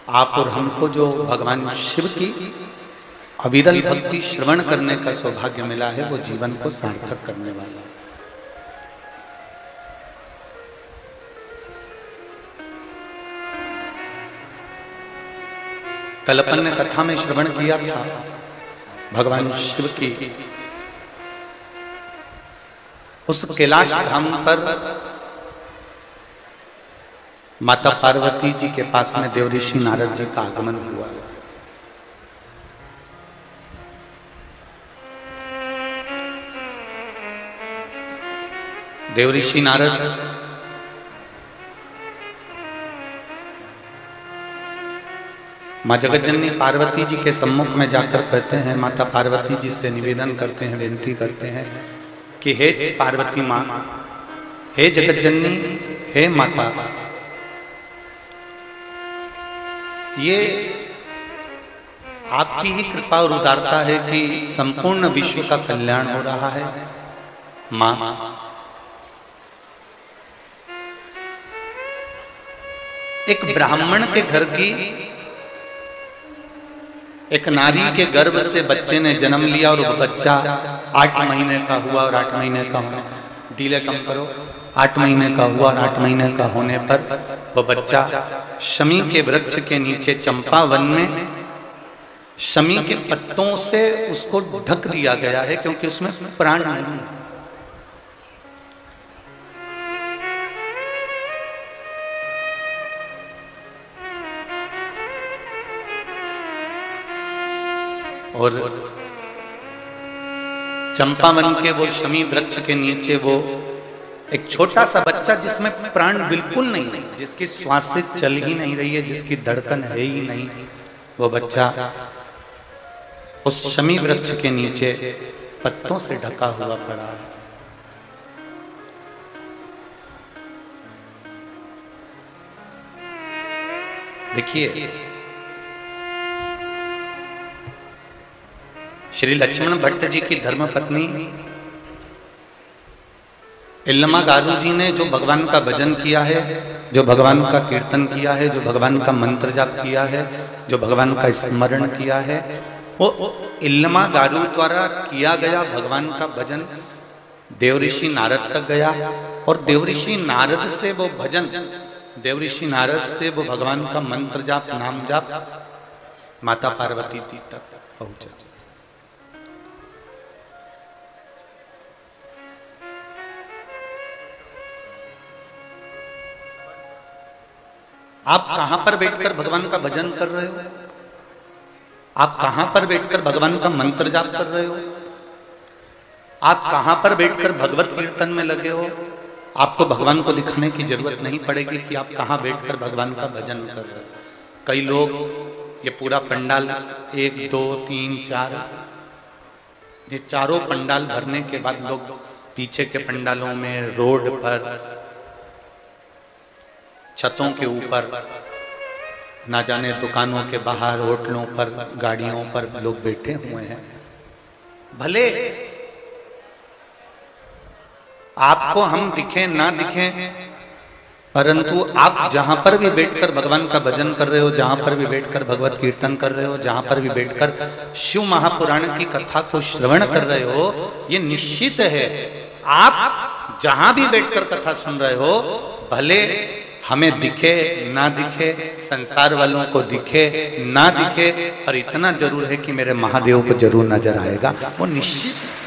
आप और हमको जो भगवान शिव की अविरल भक्ति श्रवण करने का सौभाग्य मिला है, वो जीवन को सार्थक करने वाला है। कल अपन ने कथा में श्रवण किया था भगवान शिव की उस कैलाश धाम पर माता पार्वती जी के पास में देवऋषि नारद जी का आगमन हुआ। देवऋषि नारद माँ जगतजननी पार्वती जी के सम्मुख में जाकर कहते हैं, माता पार्वती जी से निवेदन करते हैं, विनती करते हैं कि हे पार्वती माँ, हे जगतजननी, हे माता, ये आपकी ही कृपा और उदारता है कि संपूर्ण विश्व का कल्याण हो रहा है। माँ, एक ब्राह्मण के घर की एक नारी के गर्भ से बच्चे ने जन्म लिया और वो बच्चा 8 महीने का हुआ और 8 महीने का होने, डीले कम करो, 8 महीने का हुआ और 8 महीने का होने पर वह बच्चा शमी के वृक्ष के नीचे चंपा वन में शमी के पत्तों से उसको ढक दिया गया है, क्योंकि उसमें प्राण नहीं है। और चंपावन के वो शमी वृक्ष के नीचे वो एक छोटा सा बच्चा जिसमें प्राण बिल्कुल नहीं है, जिसकी श्वास चल ही नहीं रही है, जिसकी धड़कन है ही नहीं, वो बच्चा उस शमी वृक्ष के नीचे पत्तों से ढका हुआ पड़ा है। देखिए, श्री लक्ष्मण भट्ट जी की धर्मपत्नी इल्लमा गारू जी ने जो भगवान का भजन किया है, जो भगवान का कीर्तन किया है, जो भगवान का मंत्र जाप किया है, जो भगवान का स्मरण किया है, वो इल्लमा गारू द्वारा किया गया भगवान का भजन देवऋषि नारद तक गया, और देवऋषि नारद से वो भजन, देवऋषि नारद से वो भगवान का मंत्र जाप, नाम जाप माता पार्वती जी तक पहुंचा। आप कहां पर बैठकर भगवान का भजन कर रहे हो? आप कहां पर बैठकर भगवान का मंत्र जाप कर रहे हो? आप कहां पर बैठकर भगवत कीर्तन में लगे हो? आपको भगवान को दिखाने की जरूरत नहीं पड़ेगी कि आप कहां बैठकर भगवान का भजन कर रहे हो। कई लोग ये पूरा पंडाल 1 2 3 4 ये चारों पंडाल भरने के बाद लोग पीछे के पंडालों में, रोड पर, छतों के ऊपर, ना जाने दुकानों के बाहर, होटलों पर, गाड़ियों पर लोग बैठे हुए हैं। भले आपको हम दिखें ना दिखें, परंतु आप जहां पर भी बैठकर भगवान का भजन कर रहे हो, जहां पर भी बैठकर भगवत कीर्तन कर रहे हो, जहां पर भी बैठकर शिव महापुराण की कथा को श्रवण कर रहे हो, ये निश्चित है आप जहां भी बैठकर कथा सुन रहे हो, भले हमें दिखे ना दिखे, संसार वालों को दिखे ना दिखे, और इतना जरूर है कि मेरे महादेव को जरूर नजर आएगा, वो निश्चित है।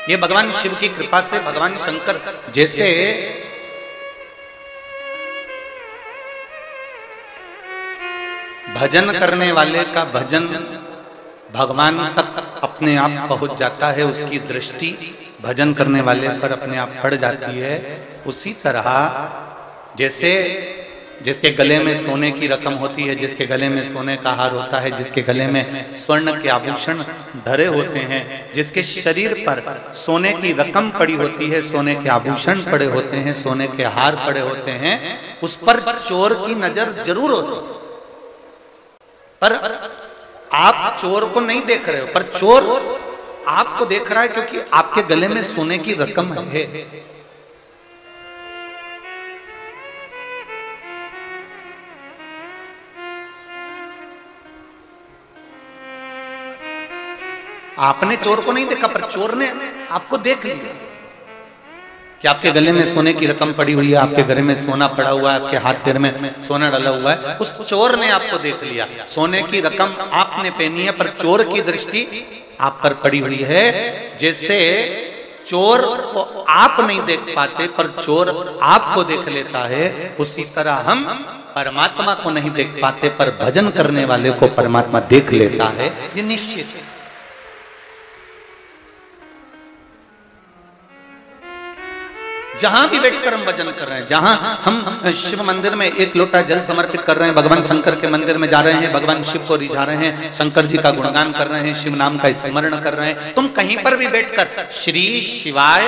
ये भगवान शिव की कृपा से भगवान शंकर जैसे भजन करने वाले का भजन भगवान तक अपने आप पहुंच जाता है, उसकी दृष्टि भजन करने वाले पर अपने आप पड़ जाती है, उसी तरह जैसे जिसके गले में सोने की रकम होती है, जिसके गले में सोने का हार होता है, जिसके गले में स्वर्ण के आभूषण धरे होते हैं, जिसके शरीर पर सोने की रकम पड़ी होती है, सोने के आभूषण पड़े होते हैं, सोने के हार पड़े होते हैं, उस पर चोर की नजर जरूर होती है। पर आप चोर को नहीं देख रहे हो, पर चोर आपको देख रहा है क्योंकि आपके गले में सोने की रकम है। आपने चोर को नहीं देखा, पर चोर ने आपको देख लिया कि आपके गले में सोने की रकम पड़ी हुई है, आपके गले में सोना पड़ा हुआ है, आपके हाथ पैर में सोना डाला हुआ है। उस चोर ने आपको देख लिया, सोने की रकम आपने पहनी है, पर चोर की दृष्टि आप पर पड़ी हुई है। जैसे चोर को आप नहीं देख पाते पर चोर आपको देख लेता है, उसी तरह हम परमात्मा को नहीं देख पाते पर भजन करने वाले को परमात्मा देख लेता है, ये निश्चित है। जहां भी बैठकर हम भजन कर रहे हैं, जहां हम शिव मंदिर में एक लोटा जल समर्पित कर रहे हैं, भगवान शंकर के मंदिर में जा रहे हैं, भगवान शिव को रिझा रहे हैं, शंकर जी का गुणगान कर रहे हैं, शिव नाम का स्मरण कर रहे हैं, तुम कहीं पर भी बैठकर श्री शिवाय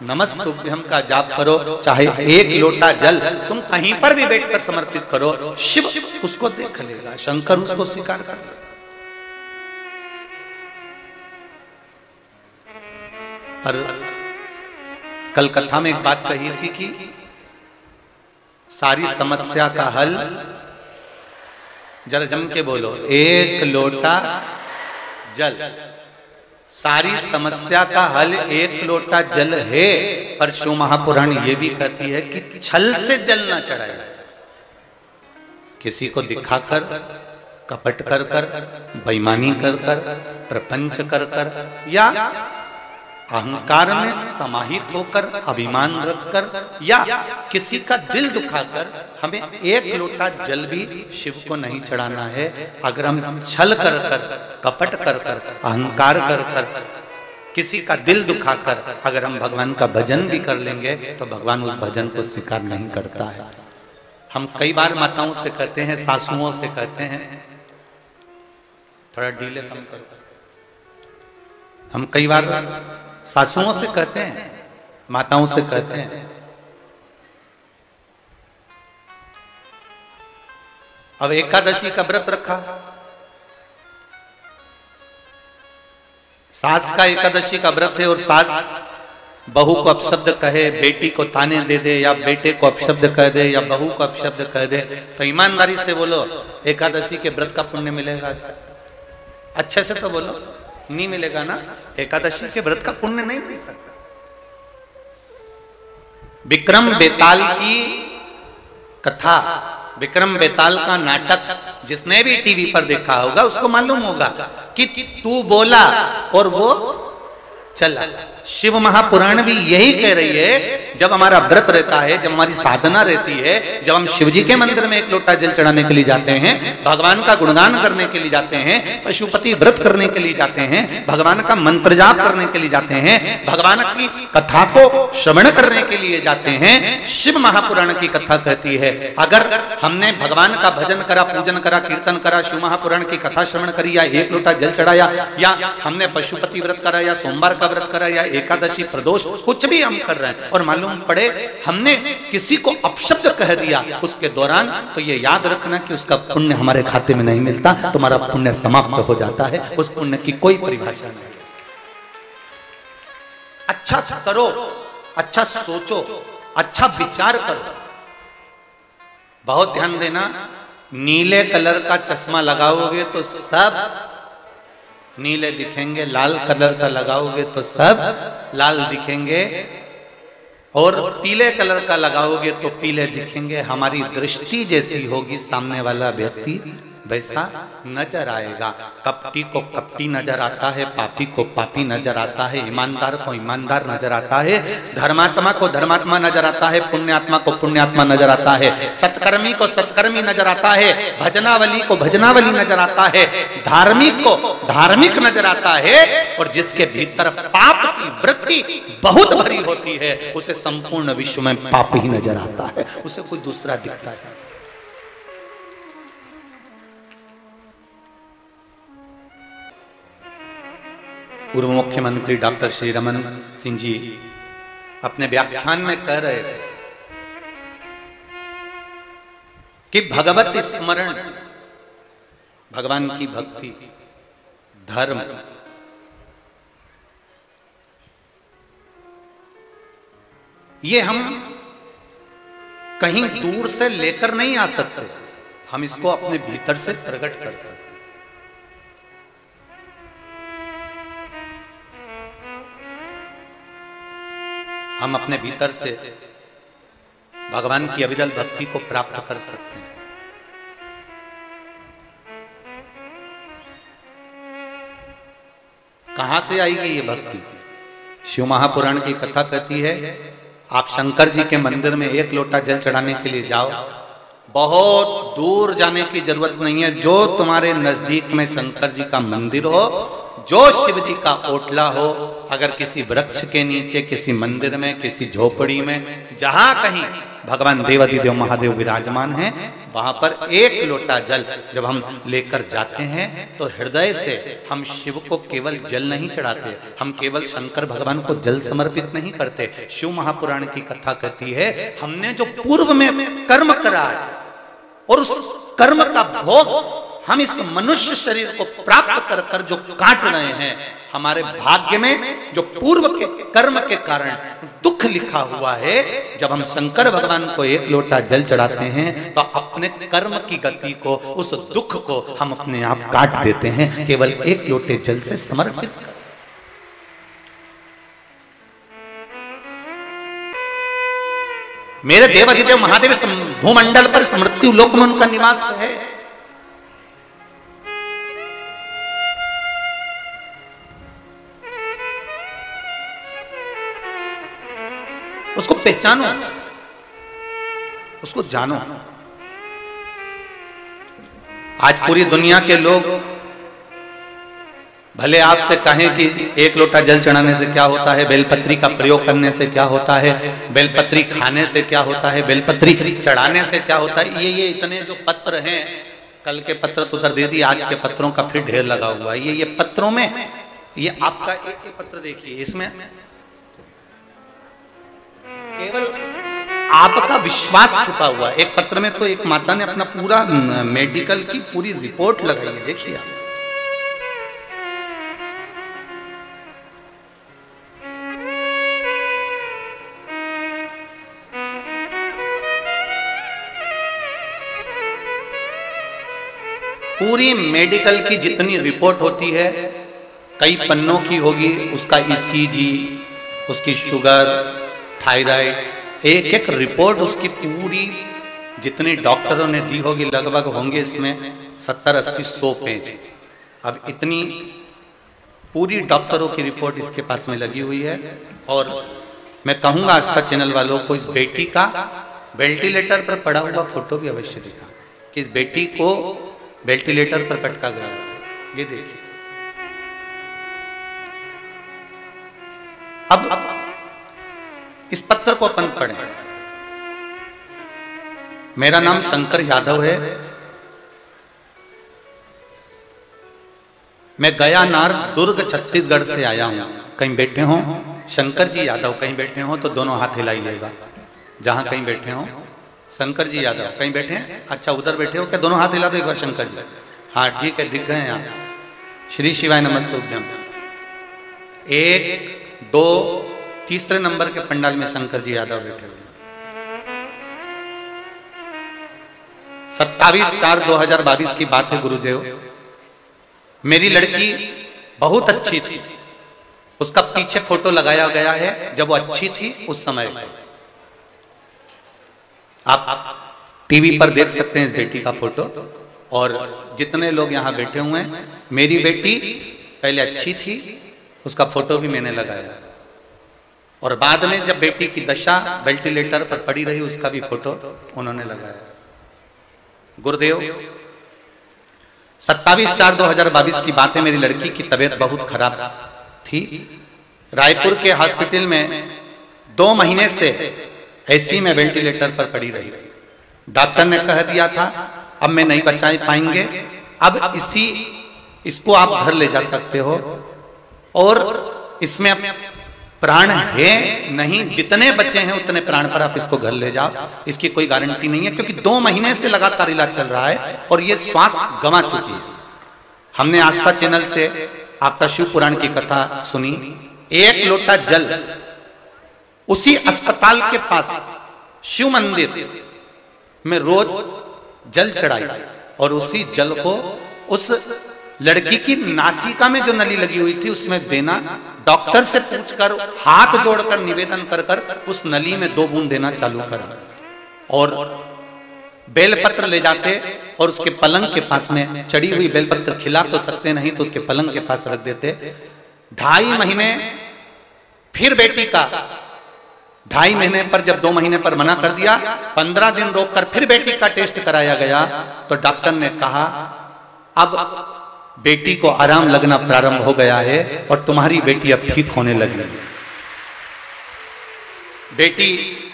नमस्तुभ्यम का जाप करो, चाहे एक लोटा जल तुम कहीं पर भी बैठकर समर्पित करो, शिव उसको देख लेगा, शंकर उसको स्वीकार कर लेगा। पर कल कथा में एक बात कही थी कि सारी समस्या का हल, जरा जम के बोलो, एक लोटा जल। सारी समस्या का हल एक लोटा जल है, पर शिव महापुराण ये भी कहती है कि छल से जल ना चढ़ाया जाए, किसी को दिखाकर, कपट कर कर, बेईमानी कर कर, प्रपंच कर कर, या अहंकार में समाहित होकर, अभिमान रखकर, या किसी का दिल दुखाकर हमें एक लोटा जल भी शिव को नहीं चढ़ाना है। अगर हम छल कर कर, कपट कर कर, अहंकार कर कर, किसी का दिल दुखाकर अगर हम भगवान का भजन भी कर लेंगे तो भगवान उस भजन को स्वीकार नहीं करता है। हम कई बार माताओं से कहते हैं, सासुओं से कहते हैं, थोड़ा डीले कम करो। हम कई बार सासुओं से कहते हैं, माताओं से कहते हैं, अब एकादशी का व्रत रखा, सास का एकादशी का व्रत है और सास बहू को अपशब्द कहे, बेटी को ताने दे दे, या बेटे को अपशब्द कह दे, या बहू को अपशब्द कह दे, तो ईमानदारी से बोलो एकादशी के व्रत का पुण्य मिलेगा? अच्छे से तो बोलो, नहीं मिलेगा ना। एकादशी के व्रत का पुण्य नहीं मिल सकता। विक्रम बेताल की कथा, विक्रम बेताल का नाटक जिसने भी टीवी पर देखा होगा उसको मालूम होगा कि तू बोला और वो चला। शिव महापुराण भी यही कह रही है, जब हमारा व्रत रहता है, जब हमारी साधना रहती है, जब हम शिव जी के मंदिर में एक लोटा जल चढ़ाने के लिए जाते हैं, भगवान का गुणगान करने के लिए जाते हैं, पशुपति व्रत करने के लिए जाते हैं, भगवान का मंत्र जाप करने के लिए जाते हैं, भगवान की कथा को श्रवण करने के लिए जाते हैं, शिव महापुराण की कथा कहती है अगर हमने भगवान का भजन करा, पूजन करा, कीर्तन करा, शिव महापुराण की कथा श्रवण करी, या एक लोटा जल चढ़ाया, या हमने पशुपति व्रत करा, या सोमवार का व्रत करा, या एकादशी प्रदोष, कुछ भी हम कर रहे हैं और मालूम पड़े हमने किसी को अपशब्द कह दिया उसके दौरान, तो ये याद रखना कि उसका पुण्य हमारे खाते में नहीं मिलता, तुम्हारा पुण्य समाप्त हो जाता है। उस पुण्य की कोई परिभाषा नहीं। अच्छा करो, अच्छा सोचो, अच्छा विचार करो। बहुत ध्यान देना, नीले कलर का चश्मा लगाओगे तो सब नीले दिखेंगे, लाल कलर का लगाओगे तो सब लाल दिखेंगे, और पीले कलर का लगाओगे तो पीले दिखेंगे। हमारी दृष्टि जैसी होगी सामने वाला व्यक्ति वैसा नजर आएगा। कपटी को कपटी नजर आता है, पापी को पापी नजर आता है, ईमानदार को ईमानदार नजर आता है, धर्मात्मा को धर्मात्मा नजर आता है, पुण्यात्मा को पुण्यात्मा नजर आता है, सत्कर्मी को सत्कर्मी नजर आता है, भजनावली को भजनावली नजर आता है, धार्मिक को धार्मिक नजर आता है, और जिसके भीतर पाप की वृत्ति बहुत भरी होती है उसे संपूर्ण विश्व में पाप ही नजर आता है, उसे कोई दूसरा दिखता है। पूर्व मुख्यमंत्री डॉक्टर श्री रमन सिंह जी अपने व्याख्यान में कह रहे थे कि भगवत स्मरण, भगवान की भक्ति, धर्म ये हम कहीं दूर से लेकर नहीं आ सकते, हम इसको अपने भीतर से प्रकट कर सकते। हम अपने भीतर से भगवान की अविरल भक्ति को प्राप्त कर सकते हैं। कहां से आएगी ये भक्ति? शिव महापुराण की कथा कहती है, आप शंकर जी के मंदिर में एक लोटा जल चढ़ाने के लिए जाओ, बहुत दूर जाने की जरूरत नहीं है। जो तुम्हारे नजदीक में शंकर जी का मंदिर हो, जो शिव जी का ओटला हो, अगर किसी वृक्ष के नीचे, किसी मंदिर में, किसी झोपड़ी में, जहां कहीं भगवान देवाधिदेव महादेव विराजमान हैं, वहां पर एक लोटा जल जब हम लेकर जाते हैं तो हृदय से हम शिव को केवल जल नहीं चढ़ाते, हम केवल शंकर भगवान को जल समर्पित नहीं करते। शिव महापुराण की कथा कहती है, हमने जो पूर्व में कर्म करा है और उस कर्म का भोग हम इस मनुष्य शरीर को प्राप्त कर कर जो काट रहे हैं, हमारे भाग्य में जो पूर्व के कर्म के कारण दुख लिखा हुआ है, जब हम शंकर भगवान को एक लोटा जल चढ़ाते हैं तो अपने कर्म की गति को, उस दुख को हम अपने आप काट देते हैं, केवल एक लोटे जल से समर्पित कर। मेरे देवाधिदेव महादेव भूमंडल पर मृत्यु लोक में उनका निवास है। उसको पहचानो, उसको जानो। आज पूरी दुनिया के लोग भले आपसे कहें कि एक लोटा जल चढ़ाने से क्या होता है, बेलपत्री का प्रयोग करने से क्या होता है, बेलपत्री खाने से क्या होता है, बेलपत्री चढ़ाने से क्या होता है, ये इतने जो पत्र हैं, कल के पत्र तो उधर दे दी, आज के पत्रों का फिर ढेर लगा हुआ है। ये पत्रों में, ये आपका एक पत्र देखिए, इसमें केवल आपका विश्वास छुपा हुआ है। एक पत्र में तो एक माता ने अपना पूरा मेडिकल की पूरी रिपोर्ट लगाई है, देखिए आप। पूरी मेडिकल की जितनी रिपोर्ट होती है, कई पन्नों की होगी, उसका ईसीजी, उसकी शुगर, थायराइड, एक एक रिपोर्ट उसकी पूरी जितनी डॉक्टरों ने दी होगी, लगभग होंगे इसमें 70-80-100 पेज। अब इतनी पूरी डॉक्टरों की रिपोर्ट इसके पास में लगी हुई है। और मैं कहूंगा आस्था चैनल वालों को, इस बेटी का वेंटिलेटर पर पड़ा हुआ फोटो भी अवश्य दिखा कि इस बेटी को वेंटिलेटर पर पटका गया था। ये देखिए। अब इस पत्र को अपन पढ़ें। मेरा नाम शंकर यादव है, मैं गयानार दुर्ग छत्तीसगढ़ से आया हूं। कहीं बैठे हो शंकर जी यादव, कहीं बैठे हो तो दोनों हाथ हिलाइएगा। जहां कहीं बैठे हो, शंकर जी यादव कहीं बैठे हैं? अच्छा, उधर बैठे हो क्या? दोनों हाथ हिला दो एक बार शंकर जी। हाँ ठीक है, दिख गए हैं आप। श्री शिवाय नमस्तुभ्यम। 1, 2, तीसरे नंबर के पंडाल में शंकर जी यादव बैठे हुए। 27/4/2022 की बात है गुरुदेव। मेरी लड़की बहुत अच्छी थी, उसका पीछे फोटो लगाया गया है जब वो अच्छी थी उस समय। आप टीवी पर देख सकते हैं इस बेटी का फोटो। और जितने लोग यहाँ बैठे हुए हैं, मेरी बेटी पहले अच्छी थी, उसका फोटो भी मैंने लगाया। और बाद में जब बेटी की दशा वेंटिलेटर पर पड़ी रही, उसका भी फोटो उन्होंने लगाया। गुरुदेव, 27/4/2022 की बात है। मेरी लड़की की तबीयत बहुत खराब थी। रायपुर के हॉस्पिटल में 2 महीने से ऐसी में वेंटिलेटर पर पड़ी रही। डॉक्टर ने कह दिया था अब मैं नहीं बचा पाएंगे, अब इसको आप घर ले जा सकते हो, और इसमें प्राण है नहीं, जितने बचे हैं उतने प्राण पर आप इसको घर ले जाओ, इसकी कोई गारंटी नहीं है, क्योंकि 2 महीने से लगातार इलाज चल रहा है और ये श्वास गंवा चुकी है। हमने आस्था चैनल से आपका शिव पुराण की कथा सुनी। 1 लोटा जल उसी अस्पताल के पास शिव मंदिर में रोज जल चढ़ाई और उसी जल को उस लड़की की नासिका में जो नली लगी हुई थी उसमें देना, डॉक्टर से पूछकर हाथ जोड़कर निवेदन कर कर उस नली में 2 बूंद देना चालू करा। और बेलपत्र ले जाते और उसके पलंग के पास में चढ़ी हुई बेलपत्र खिला तो सकते नहीं तो उसके पलंग के पास रख देते। 2.5 महीने फिर बेटी का, 2.5 महीने पर जब 2 महीने पर मना कर दिया, 15 दिन रोककर फिर बेटी का टेस्ट कराया गया तो डॉक्टर ने कहा अब बेटी को आराम लगना प्रारंभ हो गया है और तुम्हारी बेटी अब ठीक होने लगी। बेटी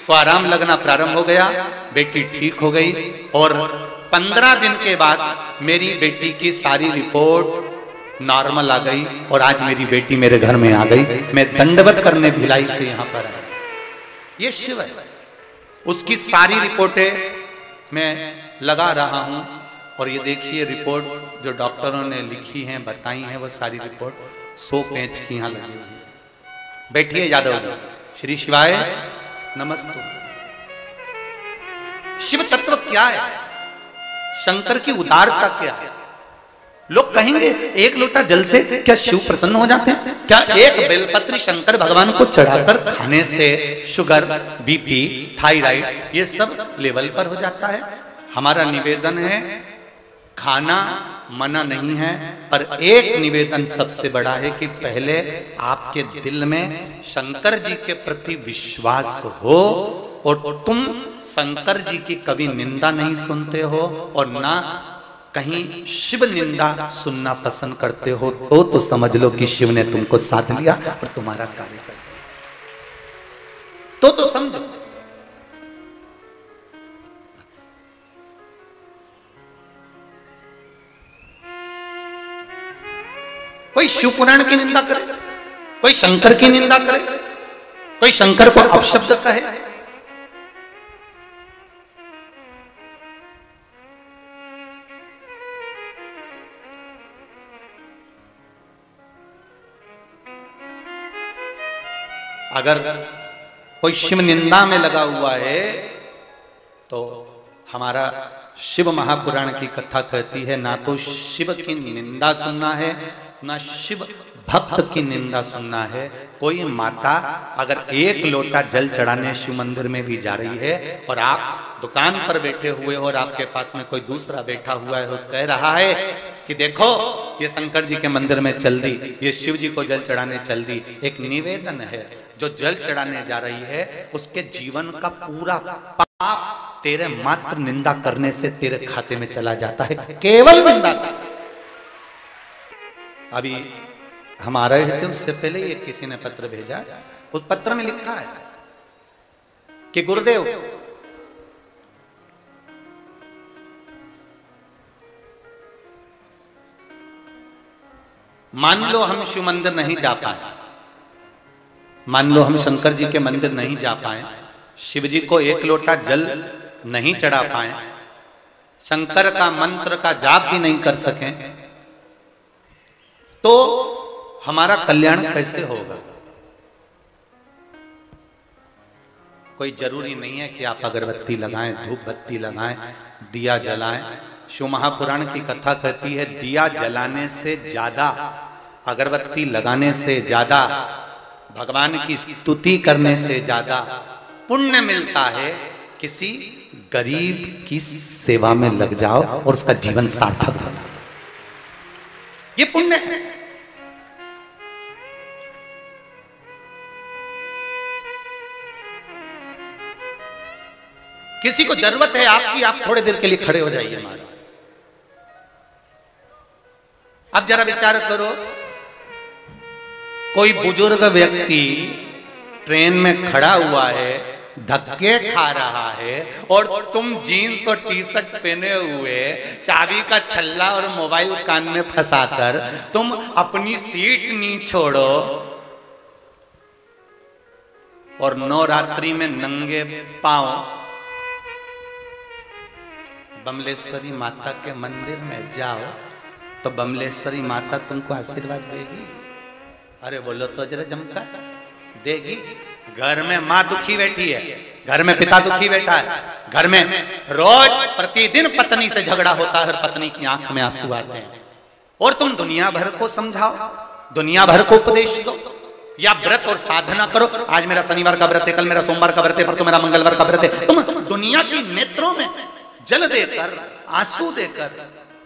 को आराम लगना प्रारंभ हो गया, बेटी ठीक हो गई और 15 दिन के बाद मेरी बेटी की सारी रिपोर्ट नॉर्मल आ गई और आज मेरी बेटी मेरे घर में आ गई। मैं दंडवत करने भिलाई से यहां पर आया। ये शिव है, उसकी सारी रिपोर्टें मैं लगा रहा हूं और ये देखिए रिपोर्ट जो डॉक्टरों ने लिखी हैं, बताई हैं, वो सारी रिपोर्ट 100 पेज की यहां लगी हुई है। बैठिए यादव जी। श्री शिवाय नमस्तु। शिव तत्व क्या है? शंकर की उदारता क्या है? लोग कहेंगे एक लोटा जल से क्या शिव प्रसन्न हो जाते हैं? क्या एक बेलपत्री शंकर भगवान को चढ़ाकर खाने से शुगर, बीपी, थायराइड ये सब लेवल पर हो जाता है? हमारा निवेदन है, खाना मना नहीं है, पर एक निवेदन सबसे बड़ा है कि पहले आपके दिल में शंकर जी के प्रति विश्वास हो और तुम शंकर जी की कभी निंदा नहीं सुनते हो और ना कहीं शिव निंदा सुनना पसंद करते हो तो समझ लो कि शिव ने तुमको साथ लिया और तुम्हारा कार्य कर दिया। तो समझो। कोई शिव पुराण की निंदा करे, कोई शंकर की निंदा करे, कोई शंकर को अपशब्द कहे, अगर कोई शिव निंदा में लगा हुआ है तो हमारा शिव महापुराण की कथा कहती है ना तो शिव की निंदा सुनना है ना शिव भक्त की निंदा सुनना है। कोई माता अगर 1 लोटा जल चढ़ाने शिव मंदिर में भी जा रही है और आप दुकान पर बैठे हुए हो और आपके पास में कोई दूसरा बैठा हुआ है और कह रहा है कि देखो ये शंकर जी के मंदिर में चल दी, ये शिव जी को जल चढ़ाने चल दी, एक निवेदन है जो जल चढ़ाने जा रही है उसके जीवन का पूरा पाप तेरे मात्र निंदा करने से तेरे खाते में चला जाता है, केवल निंदा का। अभी हम आ रहे थे उससे पहले ही किसी ने पत्र भेजा, उस पत्र में लिखा है कि गुरुदेव मान लो हम शिव मंदिर नहीं जा पाए, मान लो हम शंकर जी के मंदिर नहीं जा पाए, शिव जी को 1 लोटा जल नहीं चढ़ा पाए, शंकर का मंत्र का जाप भी नहीं कर सके, तो हमारा कल्याण कैसे होगा? कोई जरूरी नहीं है कि आप अगरबत्ती लगाएं, धूप बत्ती लगाएं, दिया जलाएं। शिव महापुराण की कथा कहती है दिया जलाने से ज्यादा, अगरबत्ती लगाने से ज्यादा, भगवान की स्तुति करने से ज्यादा पुण्य मिलता है किसी गरीब की सेवा में लग जाओ और उसका जीवन सार्थक बना, ये पुण्य है। किसी को जरूरत है आपकी, आप थोड़े देर के लिए खड़े हो जाइए महाराज। अब जरा विचार करो, कोई बुजुर्ग व्यक्ति ट्रेन में खड़ा हुआ है, धक्के खा रहा है और तुम जीन्स और टी शर्ट पहने हुए, चाबी का छल्ला और मोबाइल कान में फंसाकर तुम अपनी सीट नहीं छोड़ो और नवरात्रि में नंगे पांव बमलेश्वरी माता के मंदिर में जाओ तो बमलेश्वरी माता तुमको आशीर्वाद देगी। अरे बोलो तो जरा जमका देगी। घर में माँ दुखी बैठी है, घर में पिता दुखी बैठा है, घर में रोज प्रतिदिन पत्नी से झगड़ा होता है और पत्नी की आंख में आंसू आते हैं, और तुम दुनिया भर को समझाओ, दुनिया भर को उपदेश दो, या व्रत और साधना करो। आज मेरा शनिवार का व्रत है, कल मेरा सोमवार का व्रत है, परसों मेरा मंगलवार का व्रत है। तुम दुनिया की नेत्रों में जल देकर, आंसू देकर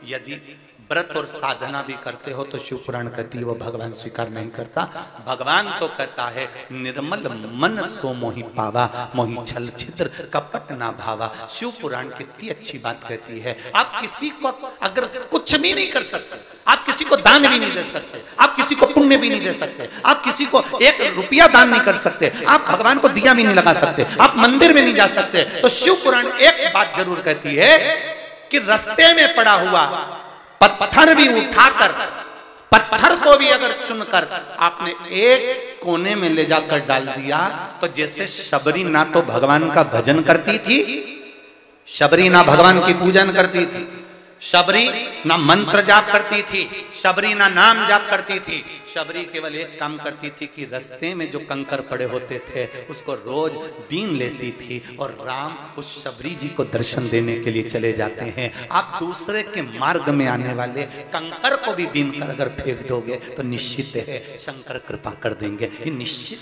यदि व्रत और साधना भी करते हो तो शिव पुराण कहती है वो भगवान स्वीकार नहीं करता। भगवान तो कहता है निर्मल मन सो मोहि पावा, मोहि छल छिद्र कपट ना भावा। शिव पुराण कितनी अच्छी बात कहती है। आप किसी को अगर कुछ भी नहीं कर सकते, आप किसी को दान भी नहीं दे सकते, आप किसी को पुण्य भी नहीं दे सकते, आप किसी को 1 रुपया दान नहीं कर सकते, आप भगवान को दिया भी नहीं लगा सकते, आप मंदिर में नहीं जा सकते, तो शिव पुराण एक बात जरूर कहती है कि रास्ते में पड़ा हुआ पत्थर भी उठाकर, पत्थर को भी अगर चुनकर आपने एक कोने में ले जाकर डाल दिया, तो जैसे शबरी ना तो भगवान का भजन करती थी, शबरी ना भगवान की पूजन करती थी, शबरी ना मंत्र जाप करती थी, शबरी ना नाम जाप करती थी, शबरी केवल एक काम करती थी कि रास्ते में जो कंकर पड़े होते थे उसको रोज बीन लेती थी, और राम उस शबरी जी को दर्शन देने के लिए चले जाते हैं। आप दूसरे के मार्ग में आने वाले कंकर को भी बीन कर अगर फेंक दोगे तो निश्चित है शंकर कृपा कर देंगे। ये निश्चित,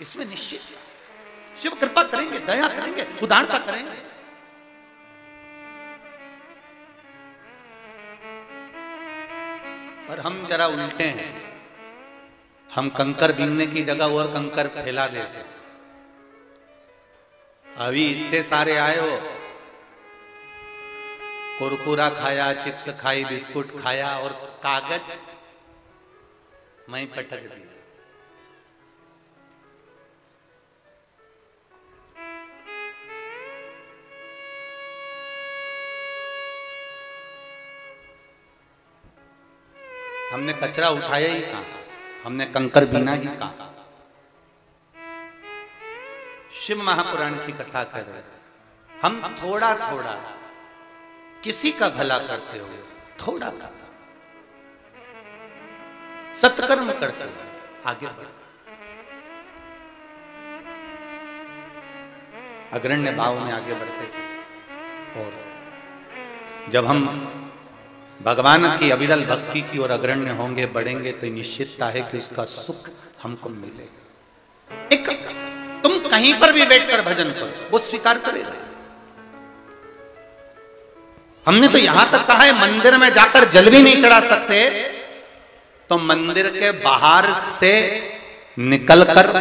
इसमें निश्चित शिव कृपा करेंगे, दया करेंगे, उदारता करेंगे। पर हम जरा उल्टे हैं, हम कंकर बीनने की जगह और कंकर फैला देते। अभी इतने सारे आए हो, कुरकुरा खाया, चिप्स खाई, बिस्कुट खाया, और कागज मैं पटक दिया। हमने कचरा उठाया ही कहाँ, हमने कंकर बीना ही कहाँ। शिव महापुराण की कथा कर रहे, हम थोड़ा थोड़ा किसी का भला करते हुए, थोड़ा सत्कर्म करते हुए आगे बढ़, अग्रण्य भाव में आगे बढ़ते चले। और जब हम भगवान की अविरल भक्ति की ओर अग्रण्य होंगे, बढ़ेंगे, तो निश्चितता है कि उसका सुख हमको मिलेगा। एक तुम कहीं पर भी बैठकर भजन करो, वो स्वीकार करेगा। हमने तो यहां तक कहा है मंदिर में जाकर जल भी नहीं चढ़ा सकते, तो मंदिर के बाहर से निकलकर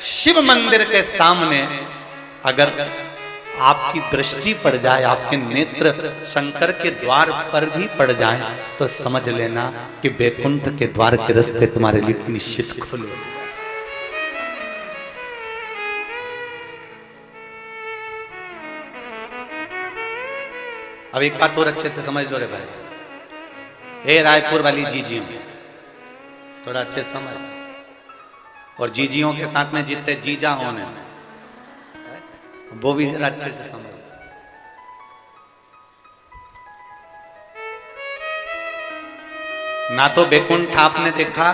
शिव मंदिर के सामने अगर आपकी दृष्टि पड़ जाए, आपके नेत्र शंकर के द्वार पर भी पड़ जाए, तो समझ लेना कि बैकुंठ के द्वार के रास्ते तुम्हारे लिए निश्चित खुले। अब एक बात और अच्छे से समझ लो रे भाई, ए रायपुर वाली जीजियों, थोड़ा अच्छे से समझ, और जीजियों के साथ में जितने जीजा होने वो भी जरा अच्छे से समझ। ना तो बैकुंठ आपने देखा,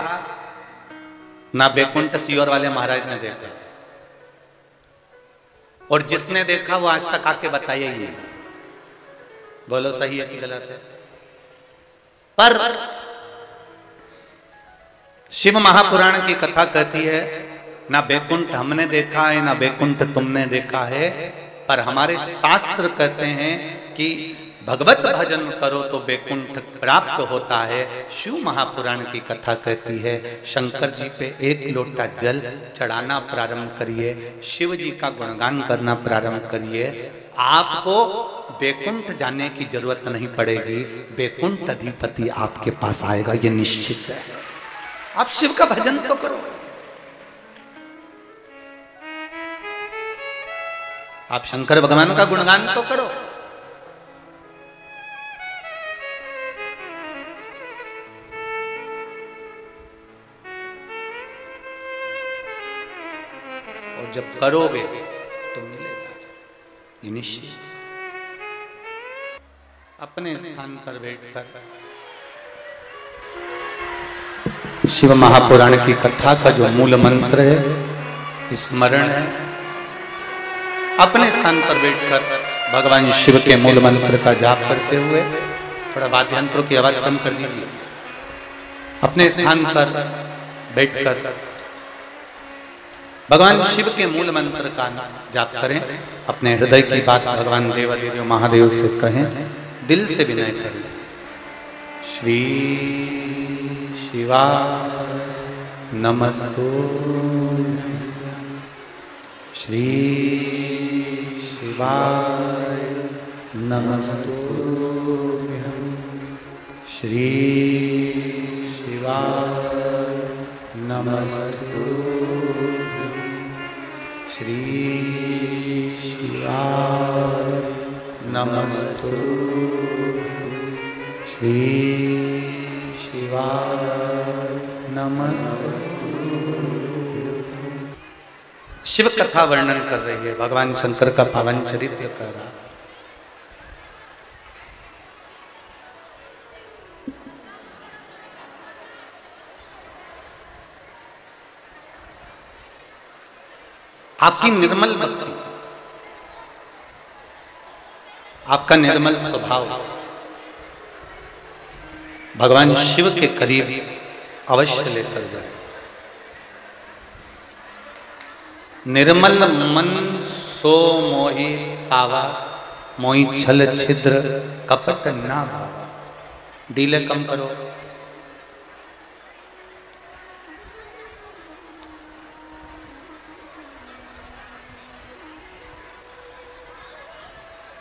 ना बैकुंठ सियोर वाले महाराज ने देखा, और जिसने देखा वो आज तक आके बताया ही नहीं। बोलो सही है कि गलत है? पर शिव महापुराण की कथा कहती है ना बैकुंठ हमने देखा है, ना बैकुंठ तुमने देखा है, पर हमारे शास्त्र कहते हैं कि भगवत भजन करो तो बैकुंठ प्राप्त होता है। शिव महापुराण की कथा कहती है शंकर जी पे 1 लोटा जल चढ़ाना प्रारंभ करिए, शिव जी का गुणगान करना प्रारंभ करिए, आपको बैकुंठ जाने की जरूरत नहीं पड़ेगी, बैकुंठ अधिपति आपके पास आएगा, ये निश्चित है। आप शिव का भजन तो करो, आप शंकर भगवान का गुणगान तो करो। और जब करोगे तो मिलेगा, ये निश्चित। अपने स्थान पर बैठकर शिव महापुराण की कथा का जो मूल मंत्र है स्मरण है। अपने स्थान पर बैठकर भगवान शिव के मूल मंत्र का जाप करते हुए, थोड़ा वाद्यंत्रों की आवाज कम कर दीजिए, अपने स्थान पर बैठकर भगवान शिव के मूल मंत्र का जाप करें। अपने हृदय की बात भगवान देवाधिदेव महादेव से कहें, दिल से विनय करें। श्री शिवाय नमस्तुभ्यं, श्री शिवाय नमस्तुभ्यं, श्री शिवाय नमस्तुभ्यं, श्री शिवाय नमस्तुभ्यं, श्री शिवाय नमस्तुभ्यं। शिव कथा वर्णन कर रही है, भगवान शंकर का पावन चरित्र कर रहा। आपकी निर्मल भक्ति, आपका निर्मल स्वभाव भगवान शिव के करीब अवश्य लेकर जाए। निर्मल मन सो मोहि पावा, मोहि छल छिद्र कपट ना भावा। डीले कम करो।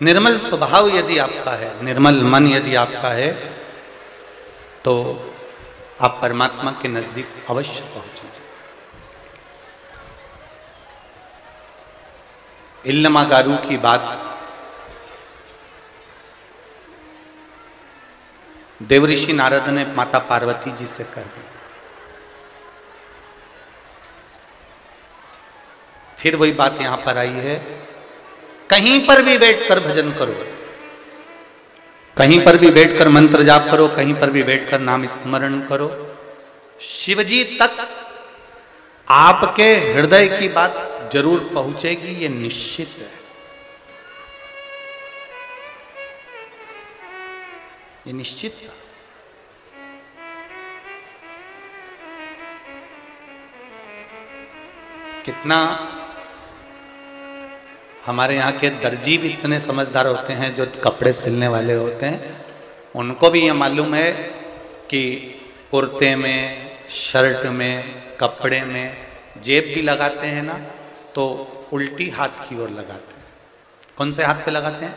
निर्मल स्वभाव यदि आपका है, निर्मल मन यदि आपका है, तो आप परमात्मा के नजदीक अवश्य पहुंचेंगे। इल्लमागारू की बात देवऋषि नारद ने माता पार्वती जी से कर दी। फिर वही बात यहां पर आई है, कहीं पर भी बैठकर भजन करो, कहीं पर भी बैठकर मंत्र जाप करो, कहीं पर भी बैठकर नाम स्मरण करो, शिवजी तक आपके हृदय की बात जरूर पहुंचेगी, ये निश्चित है। ये निश्चित है। कितना हमारे यहाँ के दर्जी भी इतने समझदार होते हैं, जो कपड़े सिलने वाले होते हैं, उनको भी ये मालूम है कि कुर्ते में, शर्ट में, कपड़े में जेब भी लगाते हैं ना, तो उल्टी हाथ की ओर लगाते हैं। कौन से हाथ पे लगाते हैं?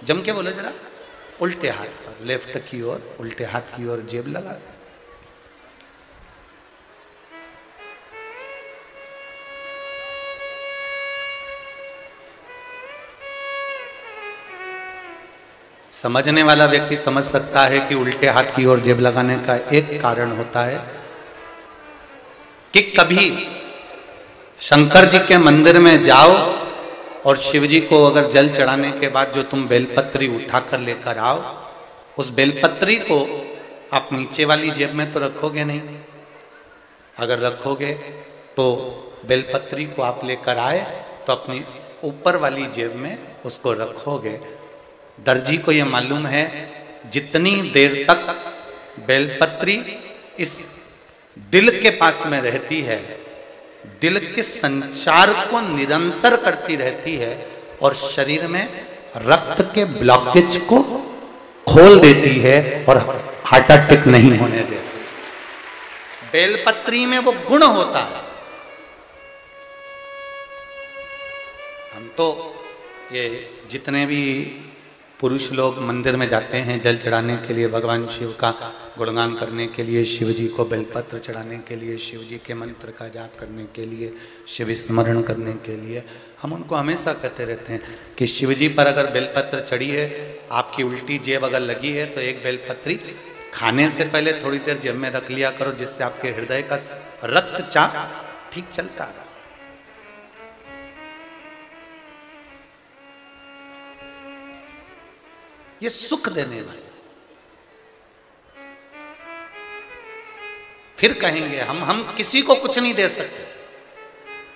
जम के बोलो जरा। उल्टे हाथ पर, लेफ्ट की ओर, उल्टे हाथ की ओर जेब लगाते हैं। समझने वाला व्यक्ति समझ सकता है कि उल्टे हाथ की ओर जेब लगाने का एक कारण होता है कि कभी शंकर जी के मंदिर में जाओ और शिव जी को अगर जल चढ़ाने के बाद जो तुम बेलपत्री उठाकर लेकर आओ, उस बेलपत्री को आप नीचे वाली जेब में तो रखोगे नहीं। अगर रखोगे तो बेलपत्री को आप लेकर आए तो अपनी ऊपर वाली जेब में उसको रखोगे। दर्जी को यह मालूम है, जितनी देर तक बेलपत्री इस दिल के पास में रहती है, दिल के संचार को निरंतर करती रहती है और शरीर में रक्त के ब्लॉकेज को खोल देती है और हार्ट अटैक नहीं होने देती। बेलपत्री में वो गुण होता है। हम तो ये जितने भी पुरुष लोग मंदिर में जाते हैं जल चढ़ाने के लिए, भगवान शिव का गुणगान करने के लिए, शिव जी को बेलपत्र चढ़ाने के लिए, शिव जी के मंत्र का जाप करने के लिए, शिव स्मरण करने के लिए, हम उनको हमेशा कहते रहते हैं कि शिव जी पर अगर बेलपत्र चढ़ी है, आपकी उल्टी जेब अगर लगी है, तो एक बेलपत्री खाने से पहले थोड़ी देर जेब में रख लिया करो, जिससे आपके हृदय का रक्तचाप ठीक चलता रहे। ये सुख देने वाले। फिर कहेंगे हम किसी को कुछ नहीं दे सकते,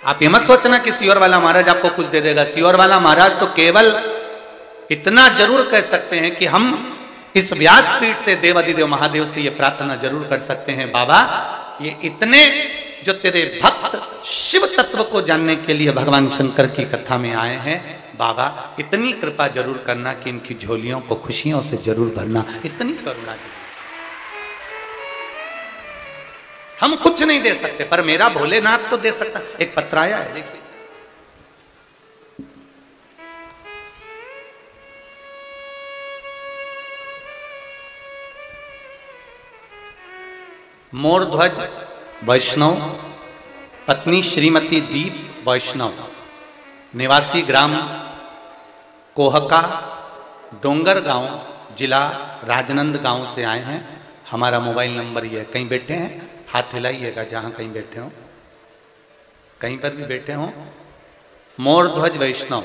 आप ये मत सोचना कि सियोर वाला महाराज आपको कुछ दे देगा। सियोर वाला महाराज तो केवल इतना जरूर कह सकते हैं कि हम इस व्यासपीठ से देवादिदेव महादेव से ये प्रार्थना जरूर कर सकते हैं, बाबा ये इतने जो तेरे भक्त शिव तत्व को जानने के लिए भगवान शंकर की कथा में आए हैं, बाबा इतनी कृपा जरूर करना कि इनकी झोलियों को खुशियों से जरूर भरना, इतनी करुणा दी। हम कुछ नहीं दे सकते पर मेरा भोलेनाथ तो दे सकता। एक पत्र आया है, देखिए। मोरध्वज वैष्णव, पत्नी श्रीमती दीप वैष्णव, निवासी ग्राम कोहका, डोंगर गांव, जिला राजनंदगांव से आए हैं। हमारा मोबाइल नंबर ये है। कहीं बैठे हैं हाथ हिलाइएगा, जहां कहीं बैठे हो, कहीं पर भी बैठे हो। मोरध्वज वैष्णव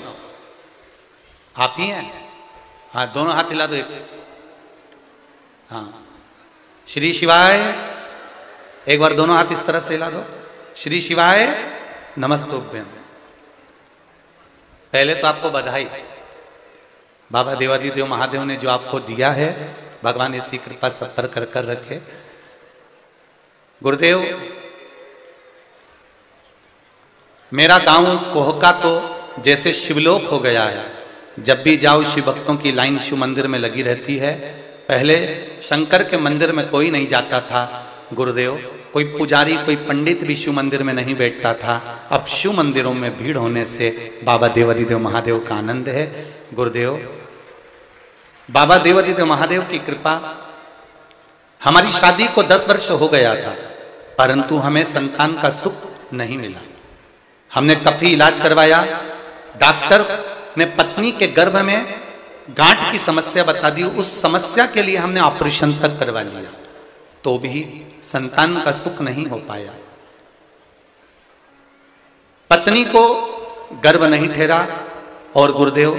आप ही हैं? हाँ, दोनों हाथ हिला दो। एक हाँ, श्री शिवाय, एक बार दोनों हाथ इस तरह से हिला दो। श्री शिवाय नमस्तुभ्यम। पहले तो आपको बधाई, बाबा देवादिदेव महादेव ने जो आपको दिया है, भगवान इसी कृपा सब पर कर कर रखे। गुरुदेव, मेरा गांव कोहका तो जैसे शिवलोक हो गया है। जब भी जाओ शिव भक्तों की लाइन शिव मंदिर में लगी रहती है। पहले शंकर के मंदिर में कोई नहीं जाता था गुरुदेव, कोई पुजारी कोई पंडित भी शिव मंदिर में नहीं बैठता था। अब शिव मंदिरों में भीड़ होने से बाबा देवादिदेव महादेव का आनंद है। गुरुदेव, बाबा देवादिदेव महादेव की कृपा, हमारी शादी को 10 वर्ष हो गया था परंतु हमें संतान का सुख नहीं मिला। हमने काफी इलाज करवाया, डॉक्टर ने पत्नी के गर्भ में गांठ की समस्या बता दी, उस समस्या के लिए हमने ऑपरेशन तक करवा लिया तो भी संतान का सुख नहीं हो पाया। पत्नी को गर्भ नहीं ठहरा और गुरुदेव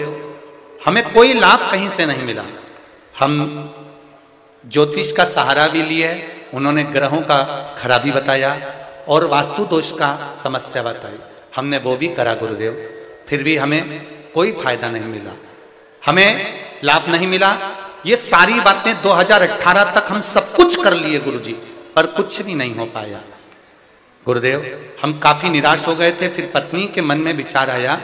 हमें कोई लाभ कहीं से नहीं मिला। हम ज्योतिष का सहारा भी लिए, उन्होंने ग्रहों का खराबी बताया और वास्तु दोष का समस्या बताई, हमने वो भी करा गुरुदेव, फिर भी हमें कोई फायदा नहीं मिला, हमें लाभ नहीं मिला। ये सारी बातें 2018 तक हम सब कुछ कर लिए गुरुजी, पर कुछ भी नहीं हो पाया। गुरुदेव, हम काफी निराश हो गए थे। फिर पत्नी के मन में विचार आया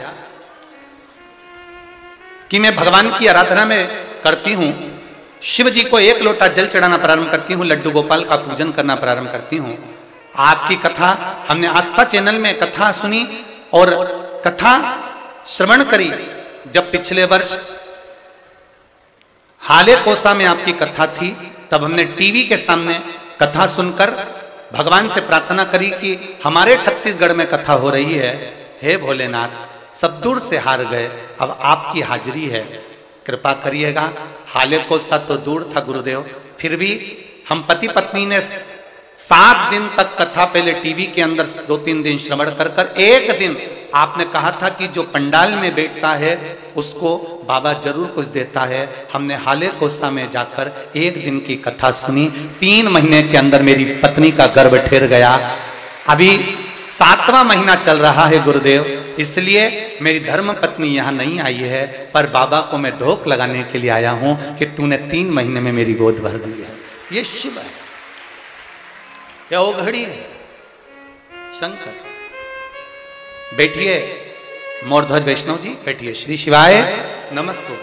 कि मैं भगवान की आराधना में करती हूँ, शिव जी को 1 लोटा जल चढ़ाना प्रारंभ करती हूँ, लड्डू गोपाल का पूजन करना प्रारंभ करती हूँ। आपकी कथा हमने आस्था चैनल में कथा सुनी और कथा श्रवण करी। जब पिछले वर्ष हाले कोसा में आपकी कथा थी, तब हमने टीवी के सामने कथा सुनकर भगवान से प्रार्थना करी कि हमारे छत्तीसगढ़ में कथा हो रही है, हे भोलेनाथ, सब दूर से हार गए, अब आपकी हाजिरी है, कृपा करिएगा। हाले कोसा तो दूर था गुरुदेव, फिर भी हम पति पत्नी ने 7 दिन तक कथा पहले टीवी के अंदर 2-3 दिन श्रवण कर कर, एक दिन आपने कहा था कि जो पंडाल में बैठता है उसको बाबा जरूर कुछ देता है। हमने हाले कोसा में जाकर 1 दिन की कथा सुनी। 3 महीने के अंदर मेरी पत्नी का गर्भ ठहर गया। अभी 7वां महीना चल रहा है गुरुदेव, इसलिए मेरी धर्म पत्नी यहाँ नहीं आई है, पर बाबा को मैं धोख लगाने के लिए आया हूँ कि तूने 3 महीने में मेरी गोद भर दी है। ये शिव है क्या वो घड़ी है? शंकर। बैठिए मोरध्वज वैष्णव जी, बैठिए। श्री शिवाय नमस्तु।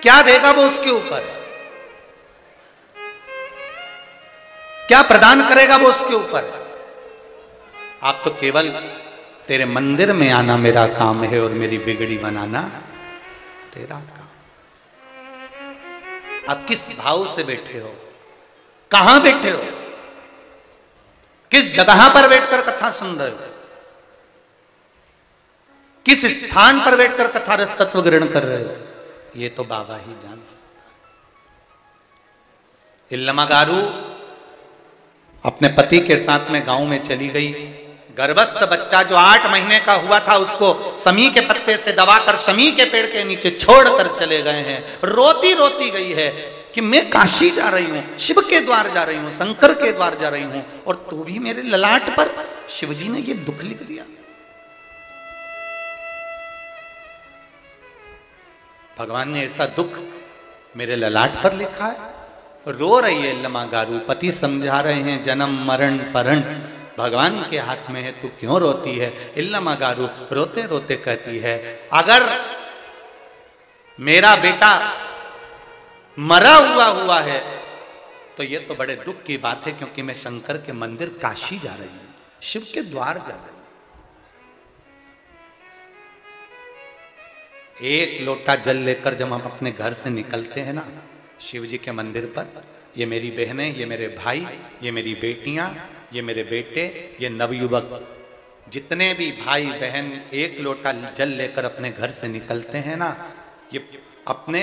क्या देगा वो उसके ऊपर, क्या प्रदान करेगा वो उसके ऊपर। आप तो केवल तेरे मंदिर में आना मेरा काम है और मेरी बिगड़ी बनाना तेरा काम। आप किस भाव से बैठे हो, कहां बैठे हो, किस जगह पर बैठकर कथा सुन रहे हो, किस स्थान पर बैठकर कथा रस तत्व ग्रहण कर रहे हो, ये तो बाबा ही जान सकता है। इल्लमा गारू अपने पति के साथ में गांव में चली गई। गर्भस्थ बच्चा जो 8 महीने का हुआ था उसको समी के पत्ते से दबाकर समी के पेड़ के नीचे छोड़कर चले गए हैं। रोती रोती गई है। कि मैं काशी जा रही हूं, शिव के द्वार जा रही हूं, शंकर के द्वार जा रही हूं, और तू भी मेरे ललाट पर। शिवजी ने ये दुख लिख दिया। भगवान ने ऐसा दुख मेरे ललाट पर लिखा है। रो रही है लमा गारू, पति समझा रहे हैं जन्म मरण परण भगवान के हाथ में है, तू क्यों रोती है। इल्लमा गारू रोते रोते कहती है, अगर मेरा बेटा मरा हुआ है तो ये तो बड़े दुख की बात है, क्योंकि मैं शंकर के मंदिर काशी जा रही हूं, शिव के द्वार जा रही हूं। एक लोटा जल लेकर जब हम अपने घर से निकलते हैं ना शिव जी के मंदिर पर, ये मेरी बहनें, ये मेरे भाई, ये मेरी बेटियां, ये मेरे बेटे, ये नवयुवक, जितने भी भाई बहन एक लोटा जल लेकर अपने घर से निकलते हैं ना, ये अपने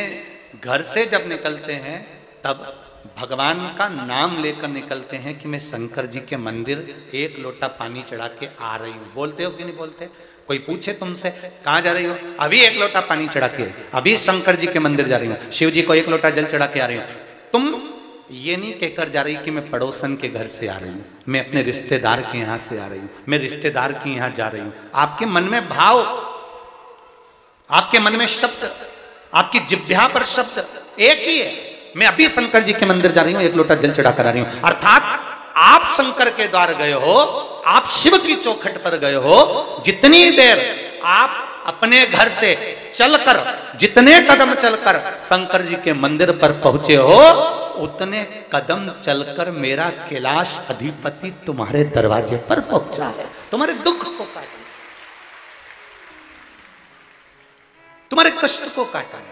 घर से जब निकलते हैं तब भगवान का नाम लेकर निकलते हैं कि मैं शंकर जी के मंदिर एक लोटा पानी चढ़ा के आ रही हूं। बोलते हो कि नहीं बोलते? कोई पूछे तुमसे कहां जा रही हो, अभी एक लोटा पानी चढ़ा के, अभी शंकर जी के मंदिर जा रही हूं, शिव जी को एक लोटा जल चढ़ा के आ रही हूं। तुम ये नहीं कहकर जा रही कि मैं पड़ोसन के घर से आ रही हूं, मैं अपने रिश्तेदार के यहां से आ रही हूं, मैं रिश्तेदार के यहां जा रही हूं। आपके मन में भाव, आपके मन में शब्द, आपकी जिह्वा पर शब्द एक ही है, मैं अभी शंकर जी के मंदिर जा रही हूं, एक लोटा जल चढ़ा कर आ रही हूं। अर्थात आप शंकर के द्वार गए हो, आप शिव की चौखट पर गए हो, जितनी देर आप अपने घर से चलकर, जितने कदम चलकर शंकर जी के मंदिर पर पहुंचे हो, उतने कदम चलकर मेरा कैलाश अधिपति तुम्हारे दरवाजे पर पहुंचा है, तुम्हारे दुख को काटने, तुम्हारे कष्ट को काटने।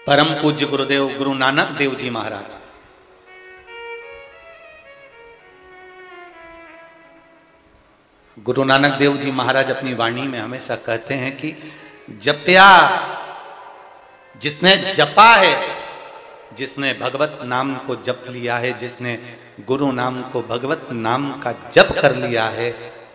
परम पूज्य गुरुदेव गुरु नानक देव जी महाराज गुरु नानक देव जी महाराज अपनी वाणी में हमेशा कहते हैं कि जपया, जिसने जपा है, जिसने भगवत नाम को जप लिया है, जिसने गुरु नाम को भगवत नाम का जप कर लिया है,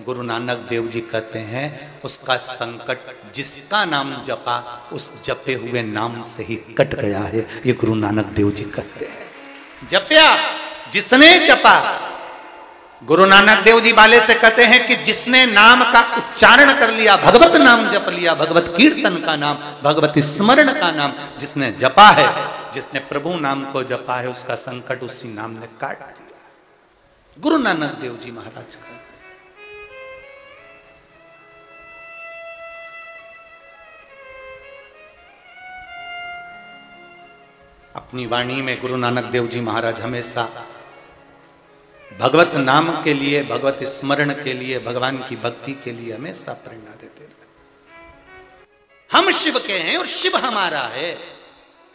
गुरु नानक देव जी कहते हैं उसका संकट, जिसका नाम जपा उस जपे हुए नाम से ही कट गया है। ये गुरु नानक देव जी कहते हैं। जपया, जिसने जपा, गुरु नानक देव जी वाले से कहते हैं कि जिसने नाम का उच्चारण कर लिया, भगवत नाम जप लिया, भगवत कीर्तन का नाम, भगवत स्मरण का नाम जिसने जपा है, जिसने प्रभु नाम को जपा है, उसका संकट उसी नाम ने काट दिया। गुरु नानक देव जी महाराज का अपनी वाणी में गुरु नानक देव जी महाराज हमेशा भगवत नाम के लिए, भगवत स्मरण के लिए, भगवान की भक्ति के लिए हमेशा प्रेरणा देते रहे। हम शिव के हैं और शिव हमारा है।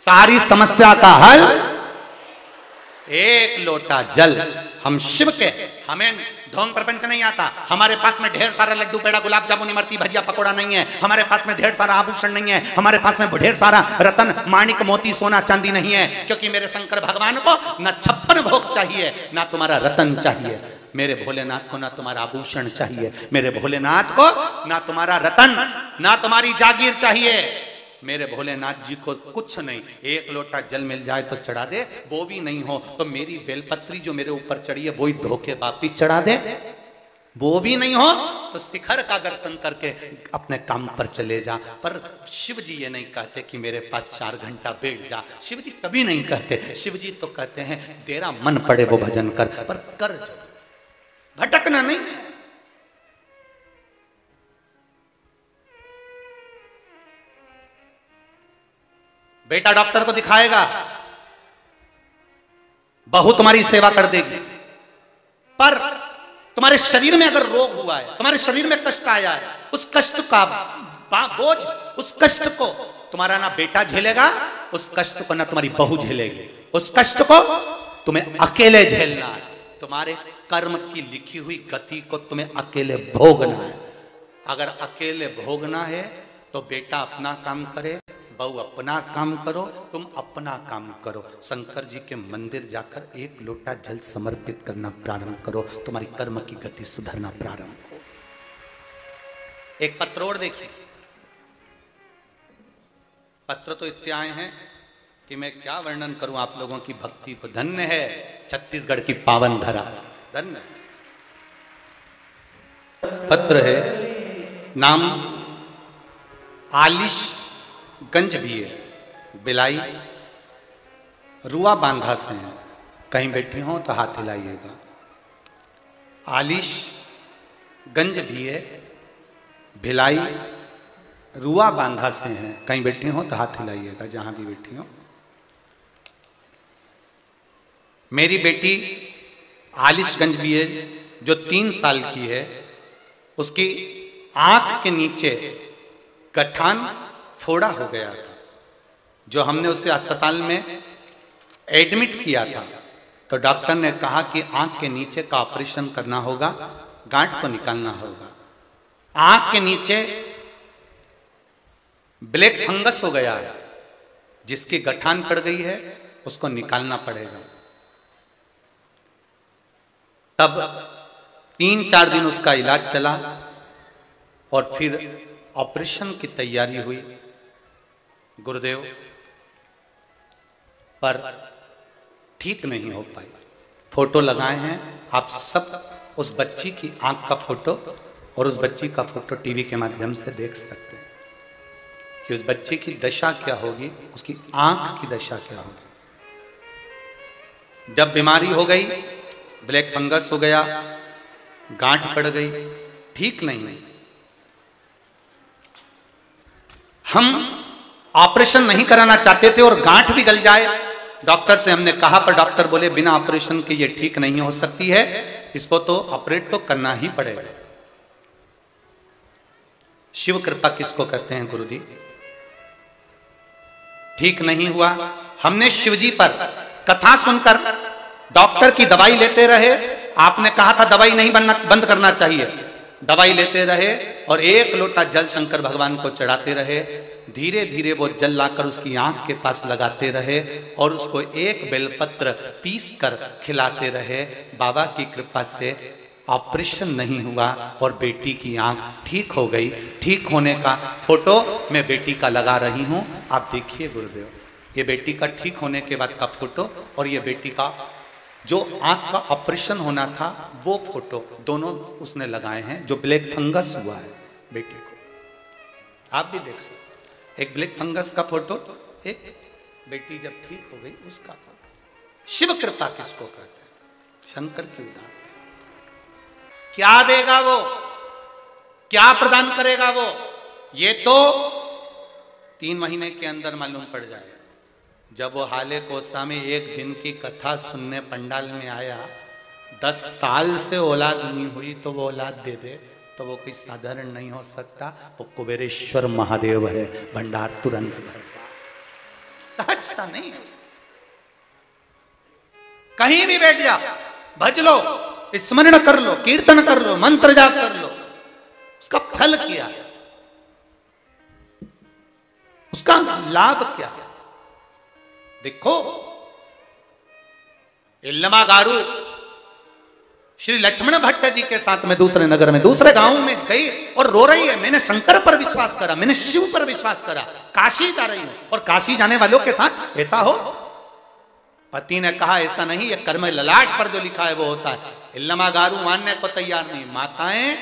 सारी समस्या का हल एक लोटा जल। हम शिव के, हमें ढोंग प्रपंच नहीं आता, हमारे पास में ढेर सारा लड्डू पेड़ा गुलाब जामुन इमरती भजिया पकोड़ा नहीं है, हमारे पास में ढेर सारा आभूषण नहीं है, हमारे पास में ढेर सारा रतन माणिक मोती सोना चांदी नहीं है, क्योंकि मेरे शंकर भगवान को न 56 भोग चाहिए, ना तुम्हारा रतन चाहिए। मेरे भोलेनाथ को ना तुम्हारा आभूषण चाहिए, मेरे भोलेनाथ को ना तुम्हारा रतन, ना तुम्हारी जागीर चाहिए। मेरे भोलेनाथ जी को कुछ नहीं, एक लोटा जल मिल जाए तो चढ़ा दे, वो भी नहीं हो तो मेरी बेलपत्री जो मेरे ऊपर चढ़ी है वो ही धोके वापिस चढ़ा दे, वो भी नहीं हो तो शिखर का दर्शन करके अपने काम पर चले जा। पर शिव जी ये नहीं कहते कि मेरे पास 4 घंटा बैठ जा, शिव जी कभी नहीं कहते। शिव जी तो कहते हैं तेरा मन पड़े वो भजन कर, पर कर जरूर, भटकना नहीं। बेटा डॉक्टर को दिखाएगा, बहू तुम्हारी सेवा कर देगी, पर तुम्हारे शरीर में अगर रोग हुआ है, तुम्हारे शरीर में कष्ट आया है, उस कष्ट का बोझ, उस कष्ट को तुम्हारा ना बेटा झेलेगा, उस कष्ट को ना तुम्हारी बहू झेलेगी, उस कष्ट को तुम्हें अकेले झेलना है। तुम्हारे कर्म की लिखी हुई गति को तुम्हें अकेले भोगना है। अगर अकेले भोगना है तो बेटा अपना काम करे, बहू अपना काम करो, तुम अपना काम करो। शंकर जी के मंदिर जाकर एक लोटा जल समर्पित करना प्रारंभ करो, तुम्हारी कर्म की गति सुधरना प्रारंभ हो। एक पत्र और देखिए, पत्र तो इतने आए हैं कि मैं क्या वर्णन करूं आप लोगों की भक्ति को। धन्य है छत्तीसगढ़ की पावन धरा, धन्य। पत्र है, नाम आलिशगंज भी है, बिलाई रुआ बांधा से है। कहीं बैठे हो तो हाथ हिलाइएगा। आलिशगंज भी है, भिलाई रुआ बांधा से हैं। कहीं बैठी हो तो हाथ हिलाइएगा, जहां भी बैठी हो। मेरी बेटी आलिशगंज भी है, जो 3 साल की है। उसकी आंख के नीचे गठान फोड़ा हो गया था। जो हमने उसे अस्पताल में एडमिट किया था, तो डॉक्टर ने कहा कि आंख के नीचे का ऑपरेशन करना होगा, गांठ को निकालना होगा। आंख के नीचे ब्लैक फंगस हो गया है, जिसकी गठान पड़ गई है, उसको निकालना पड़ेगा। तब 3-4 दिन उसका इलाज चला और फिर ऑपरेशन की तैयारी हुई गुरुदेव, पर ठीक नहीं हो पाई। फोटो लगाए हैं आप सब, उस बच्ची की आंख का फोटो और उस बच्ची का फोटो टीवी के माध्यम से देख सकते हैं कि उस बच्ची की दशा क्या होगी, उसकी आंख की दशा क्या होगी। जब बीमारी हो गई, ब्लैक फंगस हो गया, गांठ पड़ गई, ठीक नहीं। हम ऑपरेशन नहीं कराना चाहते थे और गांठ भी गल जाए, डॉक्टर से हमने कहा, पर डॉक्टर बोले बिना ऑपरेशन के ये ठीक नहीं हो सकती है, इसको तो ऑपरेट तो करना ही पड़ेगा। शिव कृपा किसको कहते हैं गुरुजी? ठीक नहीं हुआ। हमने शिवजी पर कथा सुनकर डॉक्टर की दवाई लेते रहे। आपने कहा था दवाई नहीं बंद करना चाहिए, दवाई लेते रहे और 1 लोटा जल शंकर भगवान को चढ़ाते रहे। धीरे धीरे वो जल लाकर उसकी आंख के पास लगाते रहे और उसको 1 बेलपत्र पीस कर खिलाते रहे। बाबा की कृपा से ऑपरेशन नहीं हुआ और बेटी की आंख ठीक हो गई। ठीक होने का फोटो मैं बेटी का लगा रही हूं, आप देखिए गुरुदेव। ये बेटी का ठीक होने के बाद का फोटो और ये बेटी का जो आंख का ऑपरेशन होना था वो फोटो, दोनों उसने लगाए हैं। जो ब्लैक फंगस हुआ है बेटी को, आप भी देख सकते। एक ब्लैक फंगस का फोटो, एक बेटी जब ठीक हो गई उसका फोटो। शिव कृपा किसको कहते हैं? शंकर की उदाहरण। क्या देगा वो, क्या प्रदान करेगा वो, ये तो 3 महीने के अंदर मालूम पड़ जाएगा। जब वो हाले कोसा में 1 दिन की कथा सुनने पंडाल में आया, 10 साल से औलाद नहीं हुई तो वो औलाद दे दे, तो वो कोई साधारण नहीं हो सकता। वो कुबेरेश्वर महादेव है, भंडार तुरंत भरता। सहजता नहीं है उसकी। कहीं भी बैठ जा, भज लो, स्मरण कर लो, कीर्तन कर लो, मंत्र जाप कर लो, उसका फल क्या है, उसका लाभ क्या है? देखो, इल्लमागारू श्री लक्ष्मण भट्ट जी के साथ में दूसरे नगर में, दूसरे गांव में गई और रो रही है, मैंने शंकर पर विश्वास करा, मैंने शिव पर विश्वास करा, काशी जा रही हूं और काशी जाने वालों के साथ ऐसा हो। पति ने कहा ऐसा नहीं, ये कर्म ललाट पर जो लिखा है वो होता है। इल्लमागारू मानने को तैयार नहीं। माताएं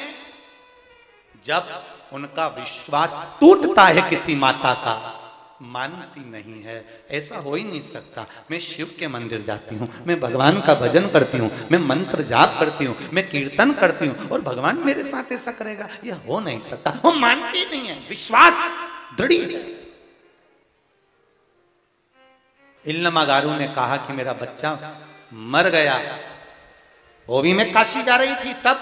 जब उनका विश्वास टूटता है किसी माता का, मानती नहीं है। ऐसा हो ही नहीं सकता। मैं शिव के मंदिर जाती हूँ, मैं भगवान का भजन करती हूँ, मैं मंत्र जाप करती हूँ, मैं कीर्तन करती हूँ और भगवान मेरे साथ ऐसा करेगा, यह हो नहीं सकता। वो मानती नहीं है, विश्वास दृढ़ है। इल्लमागारू ने कहा कि मेरा बच्चा मर गया, वो भी मैं काशी जा रही थी, तब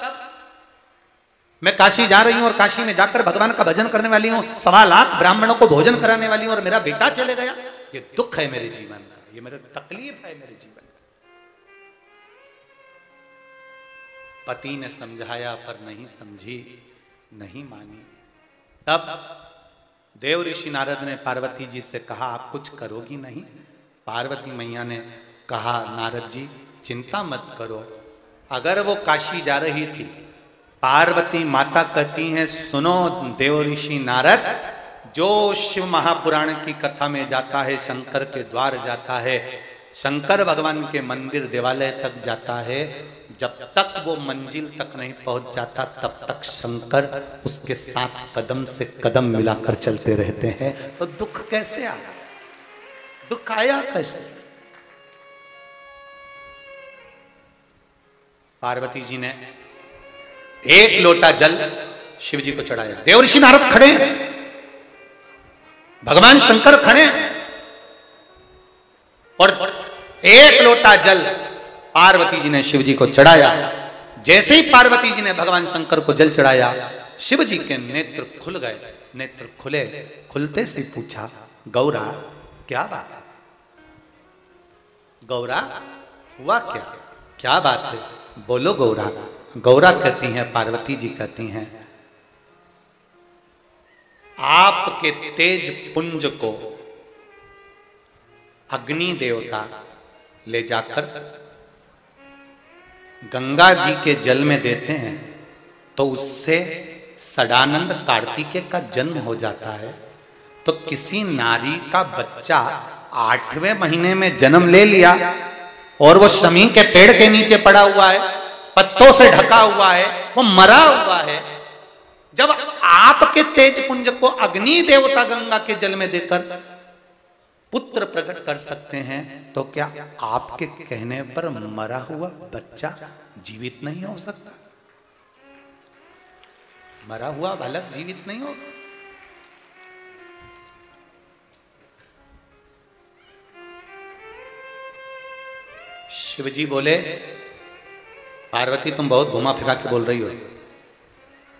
मैं काशी जा रही हूं और काशी में जाकर भगवान का भजन करने वाली हूं, 1.25 लाख ब्राह्मणों को भोजन कराने वाली हूं और मेरा बेटा चले गया। ये दुख है मेरे जीवन का, ये मेरा तकलीफ है मेरे जीवन का। पति ने समझाया पर नहीं समझी, नहीं मानी। तब देव ऋषि नारद ने पार्वती जी से कहा आप कुछ करोगी नहीं? पार्वती मैया ने कहा नारद जी चिंता मत करो, अगर वो काशी जा रही थी पार्वती माता कहती हैं, सुनो देव ऋषि नारद, जो शिव महापुराण की कथा में जाता है, शंकर के द्वार जाता है, शंकर भगवान के मंदिर देवालय तक जाता है, जब तक वो मंजिल तक नहीं पहुंच जाता तब तक शंकर उसके साथ कदम से कदम मिलाकर चलते रहते हैं। तो दुख कैसे आया? दुख आया कैसे? पार्वती जी ने एक लोटा जल शिव जी को चढ़ाया। देवर्षि नारद खड़े हैं, भगवान शंकर खड़े हैं, और एक लोटा जल पार्वती जी ने शिव जी को चढ़ाया। जैसे ही पार्वती जी ने भगवान शंकर को जल चढ़ाया, शिव जी के नेत्र खुल गए। नेत्र खुले, खुलते से पूछा, गौरा क्या बात है? गौरा हुआ क्या? क्या बात है? बोलो गौरा। गौरा कहती हैं, पार्वती जी कहती हैं, आपके तेज पुंज को अग्नि देवता ले जाकर गंगा जी के जल में देते हैं तो उससे सदानंद कार्तिकेय का जन्म हो जाता है। तो किसी नारी का बच्चा 8वें महीने में जन्म ले लिया और वो शमी के पेड़ के नीचे पड़ा हुआ है, पत्तों से ढका हुआ है, वो मरा हुआ है। जब आपके तेज पुंज को अग्नि देवता गंगा के जल में देकर पुत्र प्रकट कर सकते हैं, तो क्या आपके कहने पर मरा हुआ बच्चा जीवित नहीं हो सकता? मरा हुआ बालक जीवित नहीं होगा? शिव जी बोले, पार्वती तुम बहुत घुमा फिरा के बोल रही हो,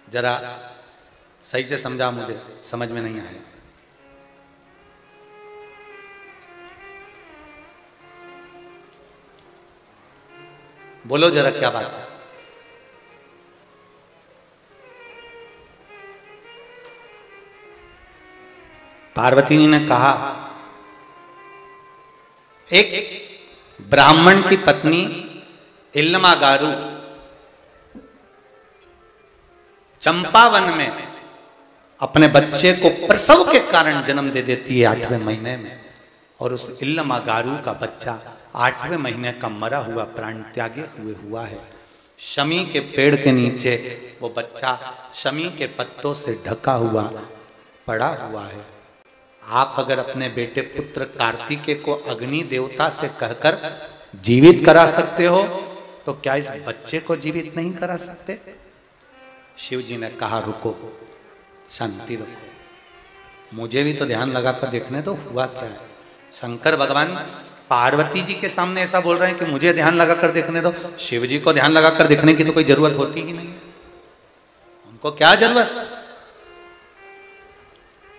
जरा सही से समझा, मुझे समझ में नहीं आया। बोलो जरा क्या बात है? पार्वती जी ने कहा, एक ब्राह्मण की पत्नी इल्लमागारू चंपावन में अपने बच्चे को प्रसव के कारण जन्म दे देती है 8वें महीने में, और उस इल्लमागारू का बच्चा 8वें महीने का मरा हुआ प्राण त्यागे हुए हुआ है। शमी के पेड़ के नीचे वो बच्चा शमी के पत्तों से ढका हुआ पड़ा हुआ है। आप अगर अपने बेटे पुत्र कार्तिकेय को अग्नि देवता से कहकर जीवित करा सकते हो, तो क्या इस बच्चे को जीवित नहीं करा सकते? शिव जी ने कहा, रुको, शांति रखो, मुझे भी तो ध्यान लगाकर देखने दो हुआ क्या है। शंकर भगवान पार्वती जी के सामने ऐसा बोल रहे हैं कि मुझे ध्यान लगाकर देखने दो। शिव जी को ध्यान लगाकर देखने की तो कोई जरूरत होती ही नहीं है, उनको क्या जरूरत?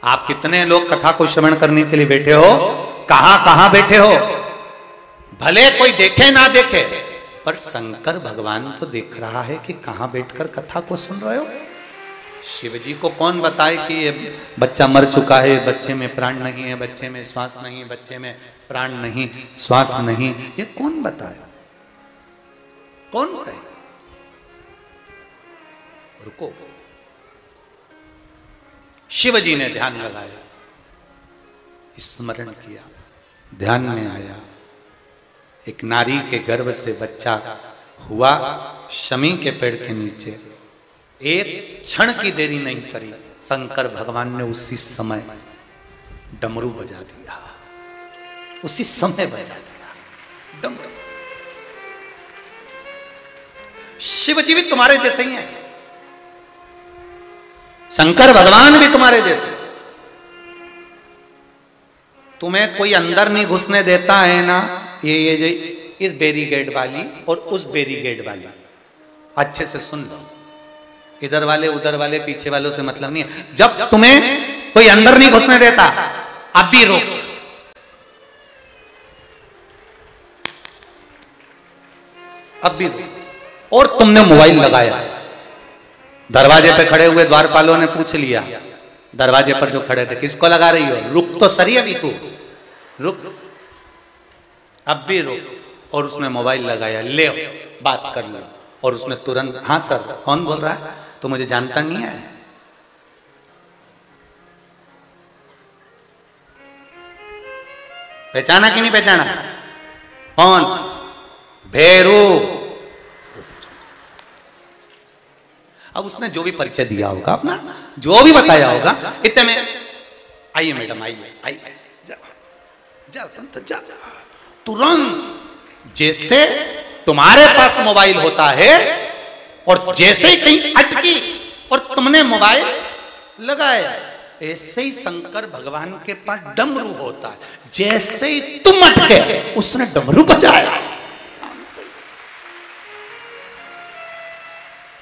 आप कितने लोग कथा को श्रवण करने के लिए बैठे हो, कहां कहां बैठे हो, भले कोई देखे ना देखे, पर शंकर भगवान तो देख रहा है कि कहां बैठकर कथा को सुन रहे हो। शिव जी को कौन बताए कि ये बच्चा मर चुका है, बच्चे में प्राण नहीं है, बच्चे में श्वास नहीं, बच्चे में प्राण नहीं, श्वास नहीं, ये कौन बताए? कौन कहे? रुको, शिव जी ने ध्यान लगाया, स्मरण किया, ध्यान में आया, एक नारी के गर्भ से बच्चा हुआ शमी के पेड़ के नीचे। एक क्षण की देरी नहीं करी, शंकर भगवान ने उसी समय डमरू बजा दिया, उसी समय बजा दिया डमरू। शिव जी भी तुम्हारे जैसे ही हैं, शंकर भगवान भी तुम्हारे जैसे। तुम्हें कोई अंदर नहीं घुसने देता है ना, ये इस बैरिकेड वाली और उस बैरिकेड वाली, अच्छे से सुन लो, इधर वाले उधर वाले पीछे वालों से मतलब नहीं है। जब तुम्हें कोई अंदर नहीं घुसने देता, अब भी रोक, अब भी रोक। और तुमने मोबाइल लगाया, दरवाजे पे खड़े हुए द्वारपालों ने पूछ लिया, दरवाजे पर जो खड़े थे, किसको लगा रही हो? रुक तो सही, अभी तू रुक, अब भी रुक। और उसने मोबाइल लगाया, ले बात कर लो। और उसने तुरंत, हाँ सर कौन बोल रहा है, तो मुझे जानता नहीं है। पहचाना कि नहीं पहचाना? कौन? भैरू। अब उसने जो भी परिचय दिया होगा अपना, जो भी बताया होगा, इतने में आइए मैडम आइए आइए, जाओ तुम तो जाओ। तुरंत जैसे तुम्हारे पास मोबाइल होता है और जैसे ही कहीं अटकी और तुमने मोबाइल लगाया, ऐसे ही शंकर भगवान के पास डमरू होता है। जैसे ही तुम अटके उसने डमरू बजाया,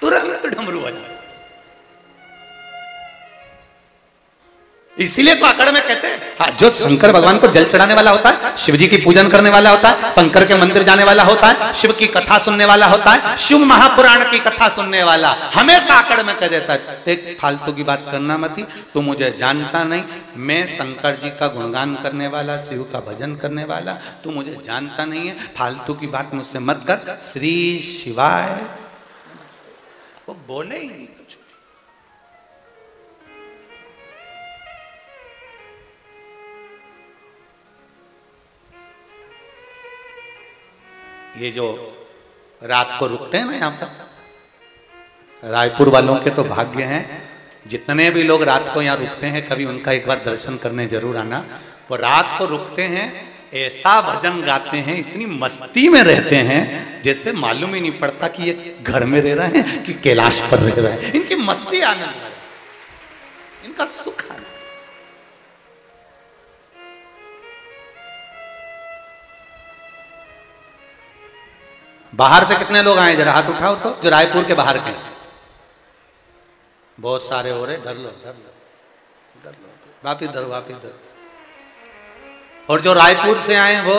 तुरंत डमरू बजाया। इसीलिए तो आकड़ में कहते हैं, हाँ, जो शंकर भगवान को जल चढ़ाने वाला होता है, शिव जी की पूजन करने वाला होता है, शंकर के मंदिर जाने वाला होता है, शिव की कथा सुनने वाला होता है, शिव महापुराण की कथा सुनने वाला हमेशा आकड़ में कह देता है, एक फालतू की बात करना मत ही, तू मुझे जानता नहीं, मैं शंकर जी का गुणगान करने वाला, शिव का भजन करने वाला, तू मुझे जानता नहीं है, फालतू की बात मुझसे मत कर। श्री शिवाय वो बोले ही नहीं कुछ। ये जो रात को रुकते हैं ना यहाँ पर, रायपुर वालों के तो भाग्य हैं, जितने भी लोग रात को यहाँ रुकते हैं कभी उनका एक बार दर्शन करने जरूर आना। वो रात को रुकते हैं, ऐसा भजन गाते हैं, इतनी मस्ती में रहते हैं जैसे मालूम ही नहीं पड़ता कि ये घर में रह रहे हैं कि कैलाश पर रह रहे हैं। इनकी मस्ती आनंद है, इनका सुख आनंद। बाहर से कितने लोग आए जरा हाथ उठाओ तो, जो रायपुर के बाहर के। बहुत सारे हो रहे, धर लो धर लो धर लो, वापिस धरो वापिस धरो। और जो रायपुर से आए वो,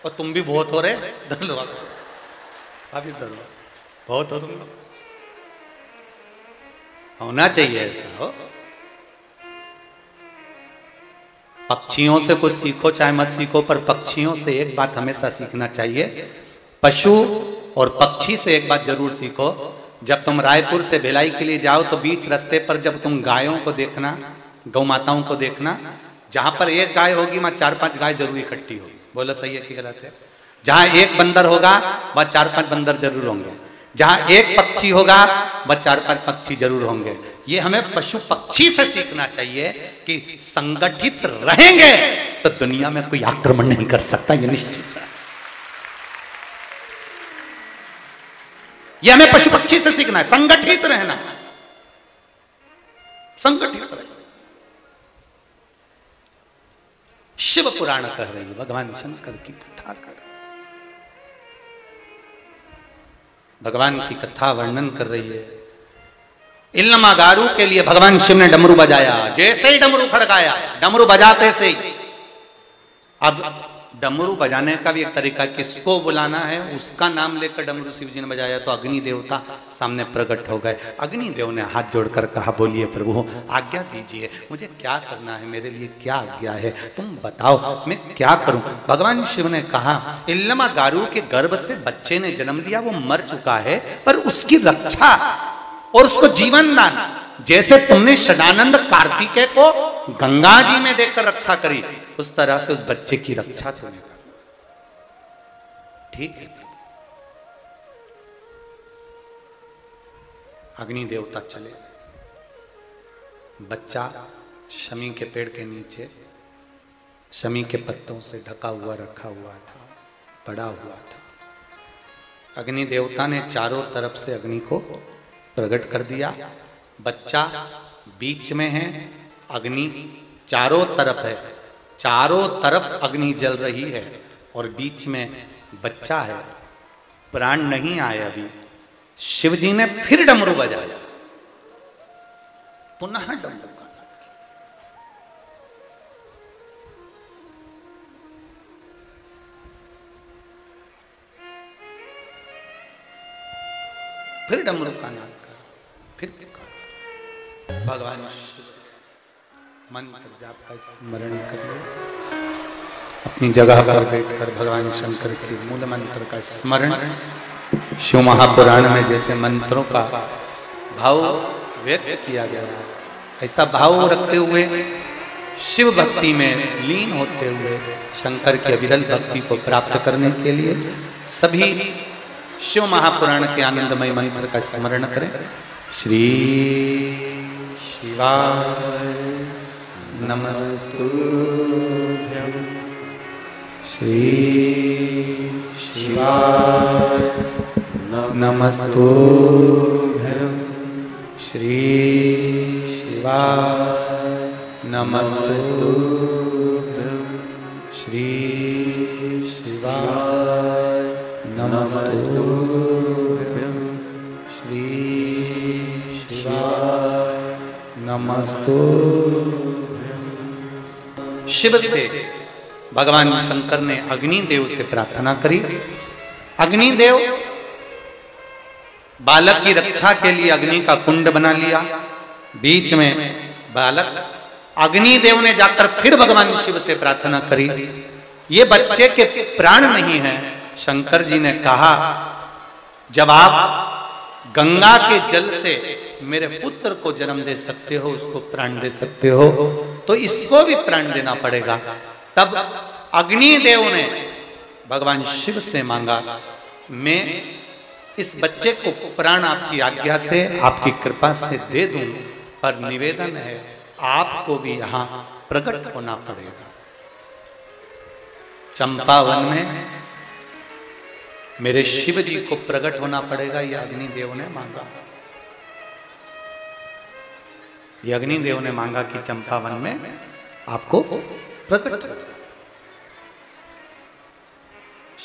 और तुम भी बहुत हो रहे, धर लो वापिस धरो, बहुत हो तुम लोग। होना चाहिए ऐसा हो। पक्षियों से कुछ सीखो चाहे मत सीखो, पर पक्षियों से एक बात हमेशा सीखना चाहिए, पशु और पक्षी से एक बात जरूर सीखो। जब तुम रायपुर से भिलाई के लिए जाओ तो बीच रास्ते पर जब तुम गायों को देखना, गौ माताओं को देखना, जहां पर एक गाय होगी वहां 4-5 गाय जरूर इकट्ठी होगी। बोलो सही है कि गलत है? जहां एक बंदर होगा वहां 4-5 बंदर जरूर होंगे, जहां एक पक्षी होगा वह 4-5 पक्षी जरूर होंगे। ये हमें पशु पक्षी से सीखना चाहिए कि संगठित रहेंगे तो दुनिया में कोई आक्रमण नहीं कर सकता, ये निश्चित है। ये हमें पशु पक्षी से सीखना है, संगठित रहना, संगठित रहना। शिव पुराण कह रही है, भगवान शंकर की कथा कर रही है, भगवान की कथा वर्णन कर रही है। इल्लमागारू के लिए भगवान शिव ने डमरू बजाया। जैसे ही डमरू खड़काया, डमरू बजाते से ही, अब डमरू बजाने का भी एक तरीका, किसको बुलाना है उसका नाम लेकर डमरू शिव जी ने बजाया तो अग्नि देवता सामने प्रकट हो गए। अग्नि देव ने हाथ जोड़कर कहा, बोलिए प्रभु आज्ञा दीजिए, मुझे क्या करना है, मेरे लिए क्या आज्ञा है, तुम बताओ मैं क्या करूं। भगवान शिव ने कहा, इल्लमागारू के गर्भ से बच्चे ने जन्म लिया, वो मर चुका है, पर उसकी रक्षा और उसको जीवन दान, जैसे तुमने षडानंद कार्तिकेय को गंगा जी में देखकर रक्षा करी, उस तरह से उस बच्चे की रक्षा तुम्हें करना। ठीक है। अग्नि देवता चले, बच्चा शमी के पेड़ के नीचे शमी के पत्तों से ढका हुआ रखा हुआ था, पड़ा हुआ था। अग्नि देवता ने चारों तरफ से अग्नि को प्रकट कर दिया। बच्चा बीच में है, अग्नि चारों तरफ है, चारों तरफ अग्नि जल रही है और बीच में बच्चा है, प्राण नहीं आए अभी। शिव जी ने फिर डमरू बजाया, पुनः डमरू का नाद किया, फिर डमरू का नाद करा, फिर पुकारा। भगवान शिव मंत्र जाप का स्मरण करिए। अपनी जगह पर बैठकर भगवान शंकर के मूल मंत्र का स्मरण, शिव महापुराण में जैसे मंत्रों का भाव व्यक्त किया गया है, ऐसा भाव रखते हुए शिव भक्ति में लीन होते हुए शंकर की अविरल भक्ति को प्राप्त करने के लिए सभी शिव महापुराण के आनंदमय मंत्र का स्मरण करें। श्री शिवाय नमस्तुभ्यं, श्री शिवाय नमस्तुभ्यं, श्री शिवाय नमस्तुभ्यं, श्री शिवाय नमस्तुभ्यं, श्री शिवाय नमस्तुभ्यं। शिव से भगवान शंकर ने अग्निदेव से प्रार्थना करी। अग्निदेव बालक की रक्षा के लिए अग्नि का कुंड बना लिया। बीच में बालक, अग्निदेव ने जाकर फिर भगवान शिव से प्रार्थना करी, ये बच्चे के प्राण नहीं हैं। शंकर जी ने कहा, जब आप गंगा के जल से मेरे पुत्र को जन्म दे सकते हो, उसको प्राण दे सकते हो, तो इसको भी प्राण देना पड़ेगा। तब अग्निदेव ने भगवान शिव से मांगा, मैं इस बच्चे को प्राण आपकी आज्ञा से, आपकी कृपा से दे दूं, पर निवेदन है आपको भी यहां प्रकट होना पड़ेगा। चंपावन में मेरे शिव जी को प्रकट होना पड़ेगा, यह अग्निदेव ने मांगा। ये अग्निदेव ने मांगा कि चंपावन में आपको प्रकट हो।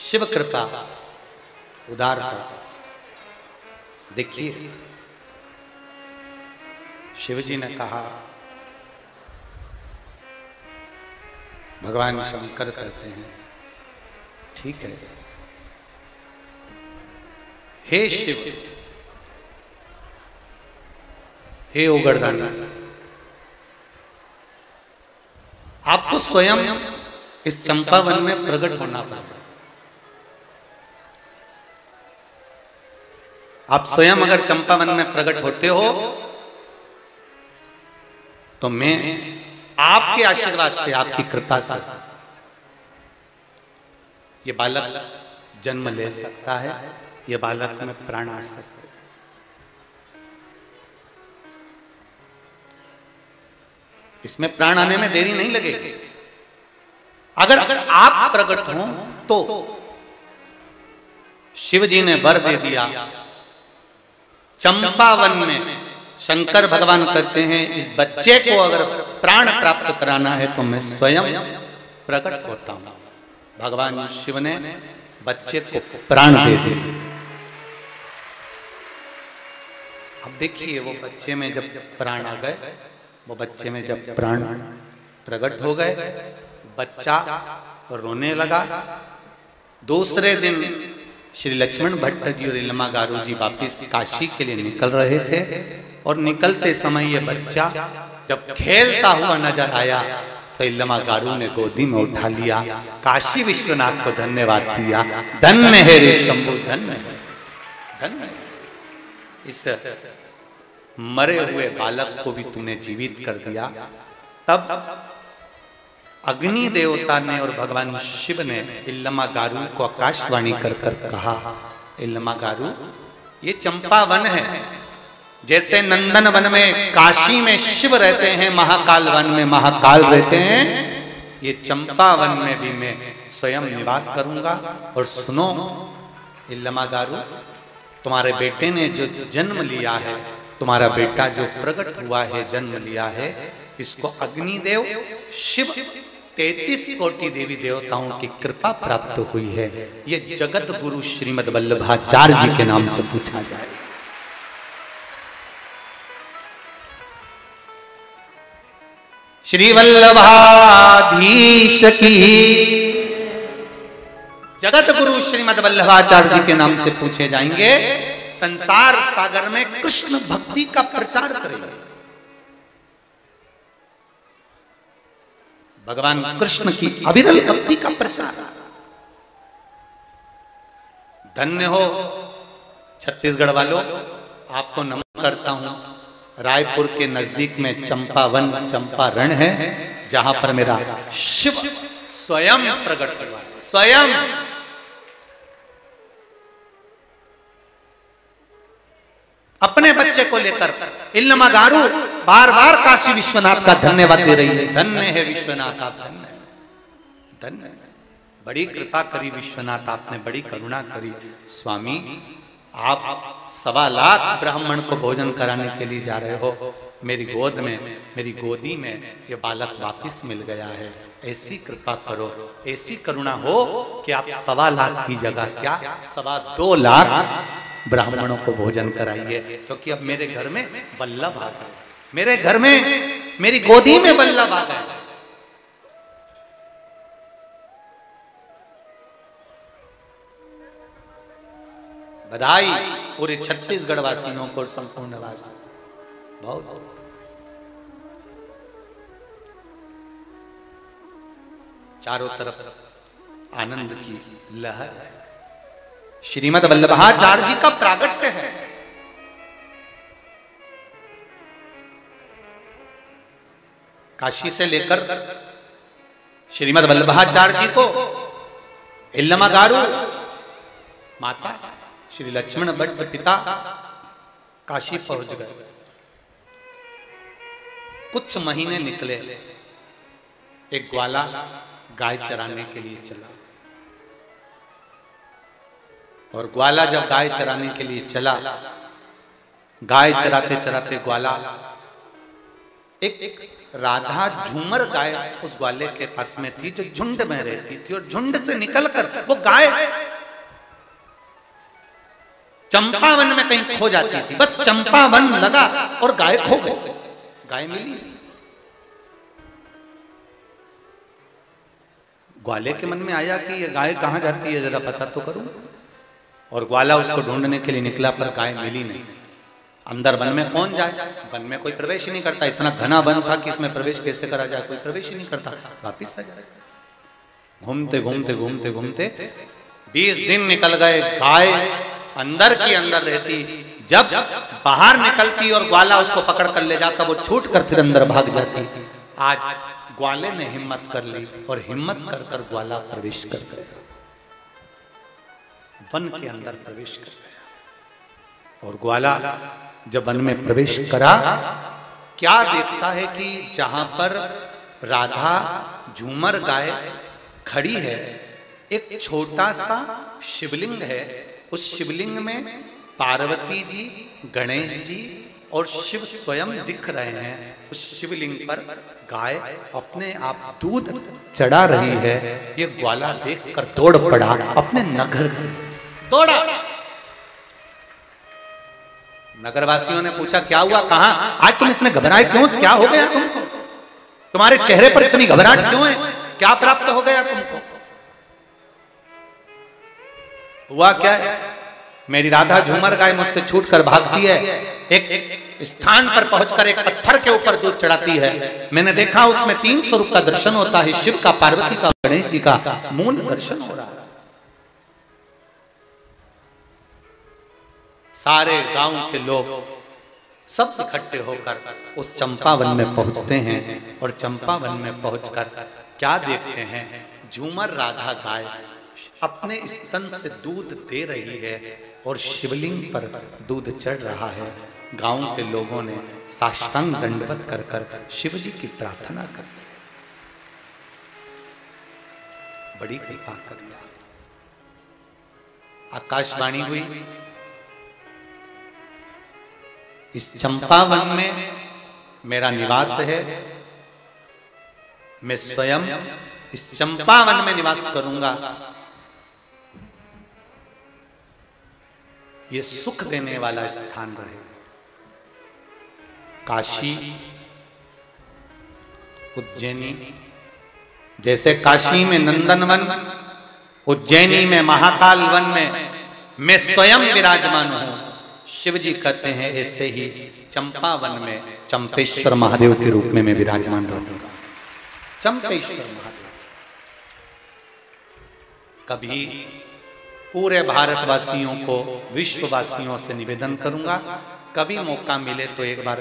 शिव कृपा, उदारता देखिए। शिव जी ने कहा, भगवान शंकर कहते हैं, ठीक है, हे शिव, हे उगरदानी, आपको स्वयं इस चंपावन में प्रकट होना पड़ेगा। आप स्वयं अगर चंपावन में प्रकट होते हो तो मैं आपके आशीर्वाद से, आपकी कृपा से ये बालक जन्म ले सकता है, ये बालक में प्राण आ सकता है। इसमें प्राण आने में देरी नहीं लगेगी। अगर आप प्रकट हो तो शिव जी ने वर दे दिया। चंपावन में शंकर भगवान कहते हैं, इस बच्चे को अगर प्राण प्राप्त कराना है तो मैं स्वयं प्रकट होता हूं। भगवान शिव ने बच्चे को प्राण दे दिए। अब देखिए, वो बच्चे में जब प्राण आ गए, वो बच्चे में जब प्राण प्रकट हो गए, बच्चा रोने लगा। दूसरे दिन श्री लक्ष्मण भट्ट जी और इलमा गारू जी वापिस काशी के लिए निकल रहे थे, और निकलते समय ये बच्चा जब खेलता हुआ नजर आया तो इलमा गारू ने गोदी में उठा लिया, काशी विश्वनाथ को धन्यवाद दिया। धन्य है रे शंभु, धन्य है, धन्य है। इस मरे हुए बालक को भी तूने जीवित कर दिया। तब अग्नि देवता ने और भगवान शिव ने इल्लमा गारू को आकाशवाणी कर कर कहा, इल्लमा गारू, ये चंपावन है। जैसे नंदन वन में, काशी में शिव रहते हैं, महाकाल वन में महाकाल रहते हैं, ये चंपावन में भी मैं स्वयं निवास करूंगा। और सुनो इल्लमा गारू, तुम्हारे बेटे ने जो जन्म लिया है, तुम्हारा बेटा जो प्रकट हुआ है, जन्म लिया है, इसको अग्निदेव शिव 33 कोटि देवी देवताओं की कृपा प्राप्त हुई है। ये जगत गुरु श्रीमद वल्लभाचार्य जी के नाम से पूछा जाए। श्री वल्लभाधीश की, जगत गुरु श्रीमद वल्लभाचार्य जी के नाम से पूछे जाएंगे। संसार सागर में कृष्ण भक्ति का प्रचार करेंगे। भगवान कृष्ण की अविरल भक्ति का प्रचार। धन्य हो छत्तीसगढ़ वालों, आपको नमन करता हूं। रायपुर के नजदीक में चंपावन चंपारण है, जहां पर मेरा शिव स्वयं प्रकट हुआ है। स्वयं अपने बच्चे को लेकर इल्लमागारू बार बार काशी विश्वनाथ का धन्यवाद दे रही है। धन्य है विश्वनाथ, आप धन्य धन्य, बड़ी कृपा करी विश्वनाथ, आपने बड़ी करुणा करी। स्वामी, आप 1.25 लाख ब्राह्मण को भोजन कराने के लिए जा रहे हो, मेरी गोद में, मेरी गोदी में ये बालक वापिस मिल गया है। ऐसी कृपा करो, ऐसी करुणा हो कि आप 1.25 लाख की जगह क्या 2.25 लाख ब्राह्मणों को भोजन कराइए। क्योंकि अब मेरे घर में वल्लभ आ गए, मेरे घर में, मेरी गोदी में वल्लभ आ गए। बधाई पूरे छत्तीसगढ़ वासियों को, संपूर्ण वासी, बहुत चारों तरफ आनंद की लहर है। श्रीमद् वल्लभाचार्य जी का प्रागट्य है। काशी से लेकर श्रीमद् वल्लभाचार्य जी को इल्लमागारू माता श्री लक्ष्मण भट्ट पिता काशी पहुंच गए। कुछ महीने निकले, एक ग्वाला गाय चराने के लिए चला, और ग्वाला जब गाय चराने के लिए चला, गाय चराते चराते ग्वाला, एक राधा झूमर गाय उस ग्वाले के पास में थी जो झुंड में रहती थी, और झुंड से निकलकर वो गाय चंपावन में कहीं खो जाती थी। बस चंपावन लगा और गाय खो गई, गाय मिली। ग्वाले के मन में आया कि ये गाय कहां जाती है, जरा पता तो करूं। और ग्वाला उसको ढूंढने के लिए निकला, पर गाय मिली नहीं। अंदर वन में कौन जाए, वन में कोई प्रवेश ही नहीं करता, इतना घना वन था कि इसमें प्रवेश कैसे करा जाए, कोई प्रवेश ही नहीं करता। वापिस आ जाए, घूमते घूमते घूमते घूमते 20 दिन निकल गए। गाय अंदर की अंदर रहती, जब बाहर निकलती और ग्वाला उसको पकड़ कर ले जाता, वो छूट कर फिर अंदर भाग जाती। आज ग्वाले ने हिम्मत कर ली, और हिम्मत कर कर ग्वाला प्रवेश कर गया, वन के अंदर प्रवेश कर गया। और ग्वाला जब वन में प्रवेश करा, क्या देखता है कि जहां पर राधा झूमर गाय खड़ी है, एक छोटा सा शिवलिंग है। उस शिवलिंग में पार्वती जी, गणेश जी और शिव स्वयं दिख रहे हैं। उस शिवलिंग पर गाय अपने आप दूध चढ़ा रही है। ये ग्वाला देखकर दौड़ पड़ा, अपने नगर दौड़ा। नगरवासियों ने पूछा, क्या हुआ, कहां, आज तुम इतने घबराए क्यों, क्या हो गया तुमको, तुम्हारे चेहरे पर इतनी घबराहट क्यों है, क्या प्राप्त हो गया तुमको। हुआ क्या है, मेरी राधा झूमर गाय मुझसे छूटकर भागती है, एक स्थान पर पहुंचकर एक पत्थर के ऊपर दूध चढ़ाती है। मैंने देखा उसमें 3 स्वरूप का दर्शन होता है, शिव का, पार्वती का, गणेश जी का मूल दर्शन हो रहा है। सारे गांव के लोग सब इकट्ठे होकर उस चंपावन में पहुंचते हैं, और चंपावन में पहुंचकर क्या देखते हैं, झूमर राधा गाय अपने स्तन से दूध दे रही है, और शिवलिंग पर दूध चढ़ रहा है। गांव के लोगों ने साष्टांग दंडवत कर कर शिव जी की प्रार्थना कर, बड़ी कृपा करिए। आकाशवाणी हुई, इस चंपावन में मेरा निवास है, मैं स्वयं इस चंपावन में निवास करूंगा। ये सुख देने वाला स्थान रहे। काशी, उज्जैनी, जैसे काशी में नंदनवन, उज्जैनी में महाकाल वन में मैं स्वयं विराजमान हूं, शिव जी कहते हैं ऐसे ही चंपावन में चंपेश्वर महादेव के रूप में मैं विराजमान रहूंगा। चंपेश्वर महादेव। कभी पूरे भारतवासियों को, विश्ववासियों से निवेदन करूंगा, कभी मौका मिले तो एक बार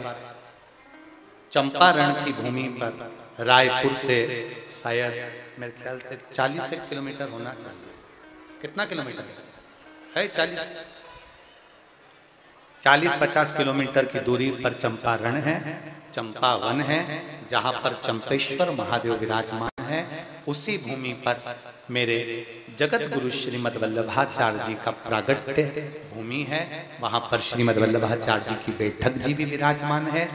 चंपारण की भूमि पर रायपुर से शायद मेरे ख्याल से 40 किलोमीटर होना चाहिए। कितना किलोमीटर है? 40-50 किलोमीटर की दूरी पर चंपारण है, चंपावन है, जहां पर चंपेश्वर महादेव विराजमान है। उसी भूमि पर मेरे जगत गुरु श्रीमद वल्लभाचार्य जी का प्रागट्य भूमि है। वहां पर श्रीमद वल्लभाचार्य जी की बैठक जी भी विराजमान है।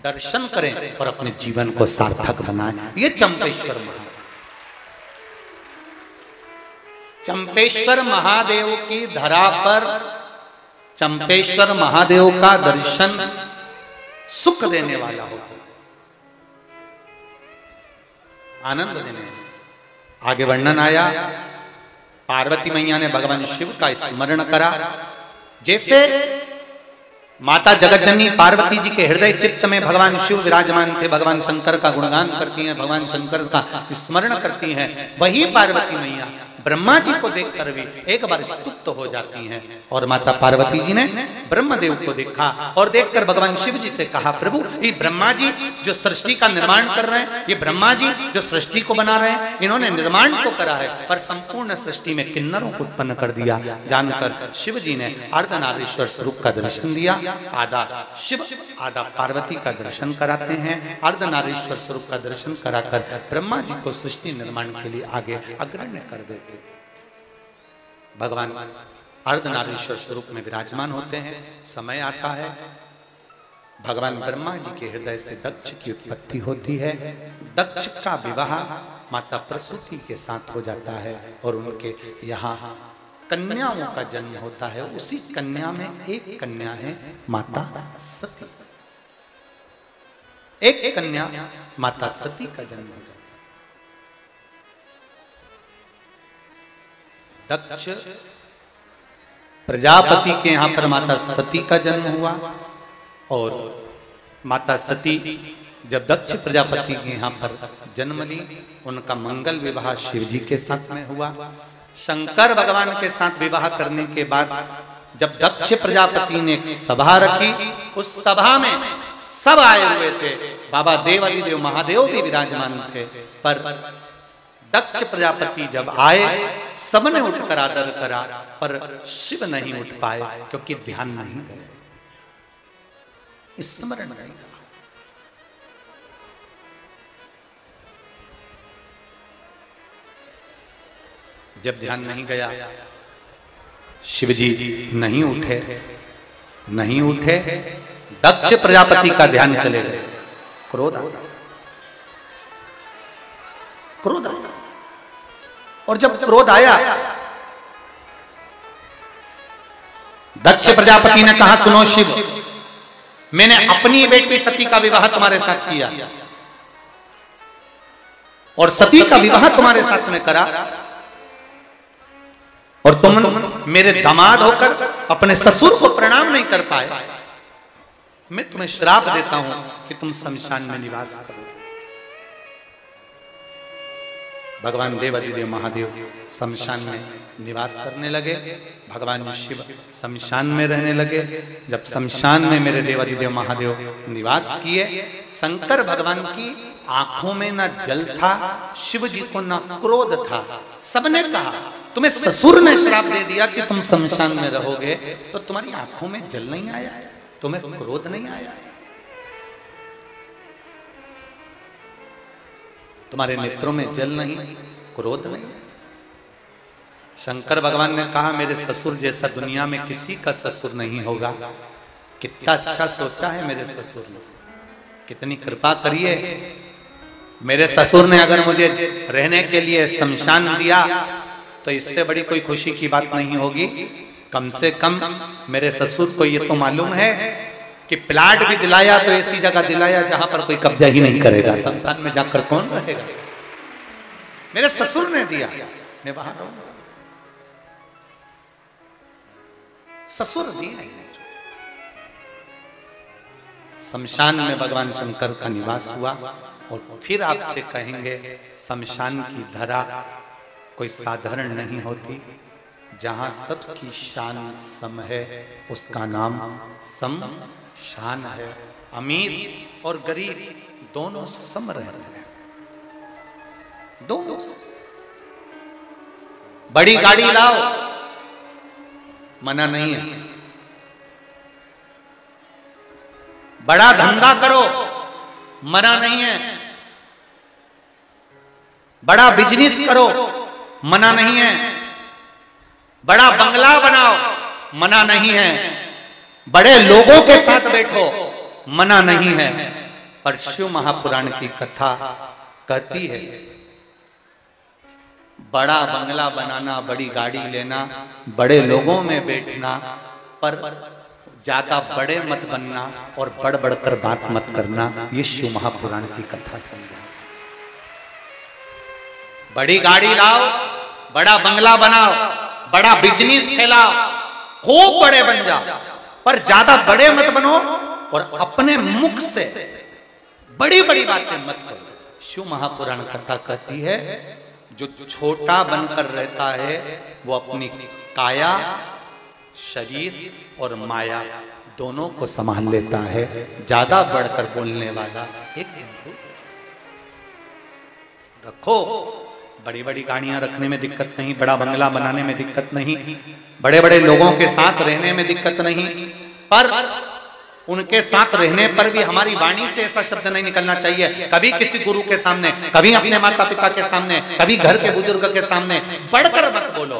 दर्शन करें और अपने जीवन को सार्थक बनाएं। ये चंपेश्वर महादेव, चंपेश्वर महादेव की धरा पर चंपेश्वर महादेव का दर्शन सुख देने वाला होगा, आनंद देने वाला। आगे वर्णन आया, पार्वती मैया ने भगवान शिव का स्मरण करा। जैसे माता जगतजननी पार्वती जी के हृदय चित्त में भगवान शिव विराजमान थे, भगवान शंकर का गुणगान करती हैं, भगवान शंकर का स्मरण करती हैं, वही पार्वती मैया ब्रह्मा जी को देखकर भी एक बार स्तुप्त हो जाती हैं। और माता पार्वती जी ने ब्रह्मदेव को देखा और देखकर भगवान शिव जी से कहा, प्रभु ये ब्रह्मा जी जो सृष्टि का निर्माण कर रहे हैं, ये ब्रह्मा जी जो सृष्टि को बना रहे हैं, इन्होंने निर्माण तो करा है पर संपूर्ण सृष्टि में किन्नरों को उत्पन्न कर दिया। जानकर शिव जी ने अर्धनारीश्वर स्वरूप का दर्शन दिया। आधा शिव आधा पार्वती का दर्शन कराते हैं। अर्धनारीश्वर स्वरूप का दर्शन कराकर ब्रह्मा जी को सृष्टि निर्माण के लिए आगे अग्रण्य कर देते। भगवान अर्धनारीश्वर स्वरूप में विराजमान होते हैं। समय आता है, भगवान ब्रह्मा जी के हृदय से दक्ष की उत्पत्ति होती है। दक्ष का विवाह माता प्रसूति के साथ हो जाता है और उनके यहाँ कन्याओं का जन्म होता है। उसी कन्या में एक कन्या है माता सती, एक कन्या माता सती का जन्म हो जाता है। दक्ष प्रजापति के यहां पर माता सती का जन्म हुआ और माता सती जब दक्ष प्रजापति के यहां पर जन्म ली, उनका मंगल विवाह शिव जी के साथ में हुआ। शंकर भगवान के साथ विवाह करने के बाद जब दक्ष प्रजापति ने एक सभा रखी, उस सभा में सब आए हुए थे। बाबा देवादिदेव महादेव भी विराजमान थे, पर दक्ष प्रजापति जब आए सबने उठकर आदर करा, पर शिव नहीं उठ पाए क्योंकि ध्यान नहीं गया, स्मरण नहीं रहा। जब ध्यान नहीं गया, शिव जी नहीं उठे, दक्ष प्रजापति का ध्यान चले गए। क्रोध आया, और जब क्रोध आया, दक्ष प्रजापति ने कहा, सुनो शिव, मैंने अपनी बेटी सती का विवाह तुम्हारे साथ किया और सती का विवाह तुम्हारे साथ में करा, और तुम मेरे दामाद होकर अपने ससुर को प्रणाम नहीं कर पाए। मैं तुम्हें श्राप देता हूं कि तुम शमशान में निवास करो। भगवान देवादिदेव महादेव शमशान में निवास करने लगे। भगवान शिव शमशान में रहने लगे। जब शमशान में मेरे देवादिदेव महादेव निवास किए, शंकर भगवान की आंखों में ना जल था, शिव जी को ना क्रोध था। सबने कहा, तुम्हें ससुर ने श्राप दे दिया कि तुम शमशान में रहोगे, तो तुम्हारी आंखों में जल नहीं आया, तुम्हें क्रोध नहीं आया, तुम्हारे नेत्रों में जल नहीं, क्रोध नहीं। शंकर भगवान ने कहा, मेरे ससुर जैसा दुनिया में किसी का ससुर नहीं होगा। कितना अच्छा सोचा है मेरे ससुर ने, कितनी कृपा करिए। मेरे ससुर ने अगर मुझे रहने के लिए शमशान दिया तो इससे बड़ी कोई खुशी की बात नहीं होगी। कम से कम मेरे ससुर को ये तो मालूम है कि प्लाट भी दिलाया तो ऐसी जगह दिलाया जहां पर कोई कब्जा ही नहीं करेगा। शमशान में जाकर कौन रहेगा? मेरे ससुर ने दिया, मैं वहां रहूंगा। ससुर दिया। शमशान में भगवान शंकर का निवास हुआ। और फिर आपसे कहेंगे शमशान की धरा कोई साधारण नहीं होती, जहां सबकी शान सम है उसका नाम शमशान है। अमीर और गरीब दोनों सम रहते हैं, दोनों सम। बड़ी गाड़ी लाओ मना नहीं है, बड़ा धंधा करो मना नहीं है, बड़ा बिजनेस करो मना नहीं है, बड़ा बंगला बनाओ मना नहीं है, बड़े लोगों के साथ बैठो मना नहीं है। पर शिव महापुराण की कथा कहती है बड़ा बंगला बनाना, बड़ी गाड़ी लेना, बड़े लोगों में बैठना, पर ज्यादा बड़े मत बनना और बढ़ बढ़कर बात मत करना। ये शिव महापुराण की कथा समझो। बड़ी गाड़ी लाओ, बड़ा बंगला बनाओ, बड़ा बिजनेस फैलाओ, खूब बड़े बन जाओ, पर ज्यादा बड़े मत बनो और अपने मुख से बड़ी बड़ी बातें मत करो। शिव महापुराण कथा कहती है जो छोटा बनकर रहता है वो अपनी काया, शरीर और माया दोनों को संभाल लेता है। ज्यादा बढ़कर बोलने वाला एक हिंदू रखो। बड़ी बड़ी गाड़ियां रखने में दिक्कत नहीं, बड़ा बंगला बनाने में दिक्कत नहीं, बड़े बड़े लोगों के साथ रहने में दिक्कत नहीं, पर उनके साथ रहने पर भी हमारी वाणी से ऐसा शब्द नहीं निकलना चाहिए कभी किसी गुरु के सामने, कभी अपने माता पिता के सामने, कभी घर के बुजुर्ग के सामने बढ़कर मत बोलो,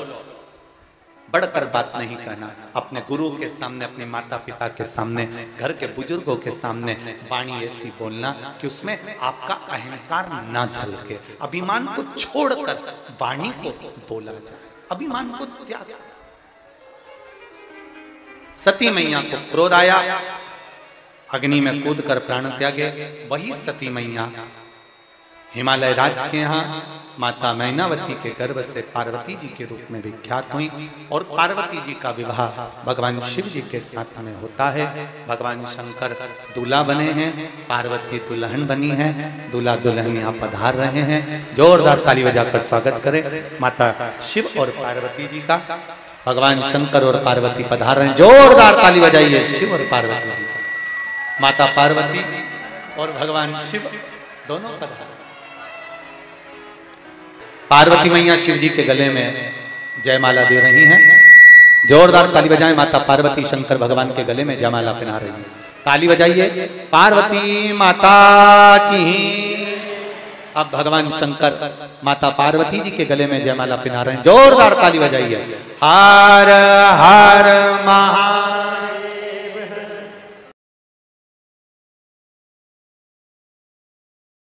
बढ़कर बात नहीं कहना। अपने गुरु के सामने, अपने माता पिता के सामने, घर के बुजुर्गों के सामने वाणी ऐसी बोलना कि उसमें आपका अहंकार ना झलके, अभिमान को छोड़कर वाणी को बोला जाए, अभिमान को त्याग। सती मैया को क्रोध आया, अग्नि में कूदकर प्राण त्यागे। वही सती मैया हिमालय राज्य के यहाँ माता मैनावती के गर्भ से पार्वती जी के रूप में विख्यात हुई और पार्वती जी का विवाह भगवान शिव जी के साथ में होता है। भगवान शंकर दूल्हा बने हैं, पार्वती दुल्हन बनी है, दूल्हा दुल्हन यहाँ पधार रहे हैं। जोरदार ताली बजाकर स्वागत करें माता शिव और पार्वती जी का। भगवान शंकर और पार्वती पधार रहे हैं, जोरदार ताली बजाइए शिव और पार्वती जी का। माता पार्वती और भगवान शिव दोनों पधार। पार्वती मैया शिव जी के गले में जयमाला दे रही हैं। जोरदार ताली बजाएं, माता पार्वती शंकर भगवान के गले में जयमाला पहना रही है। ताली बजाइए, पार्वती माता की। अब भगवान शंकर माता पार्वती जी के गले में जयमाला पहना रहे हैं। जोरदार ताली बजाइए। हर हर महादेव।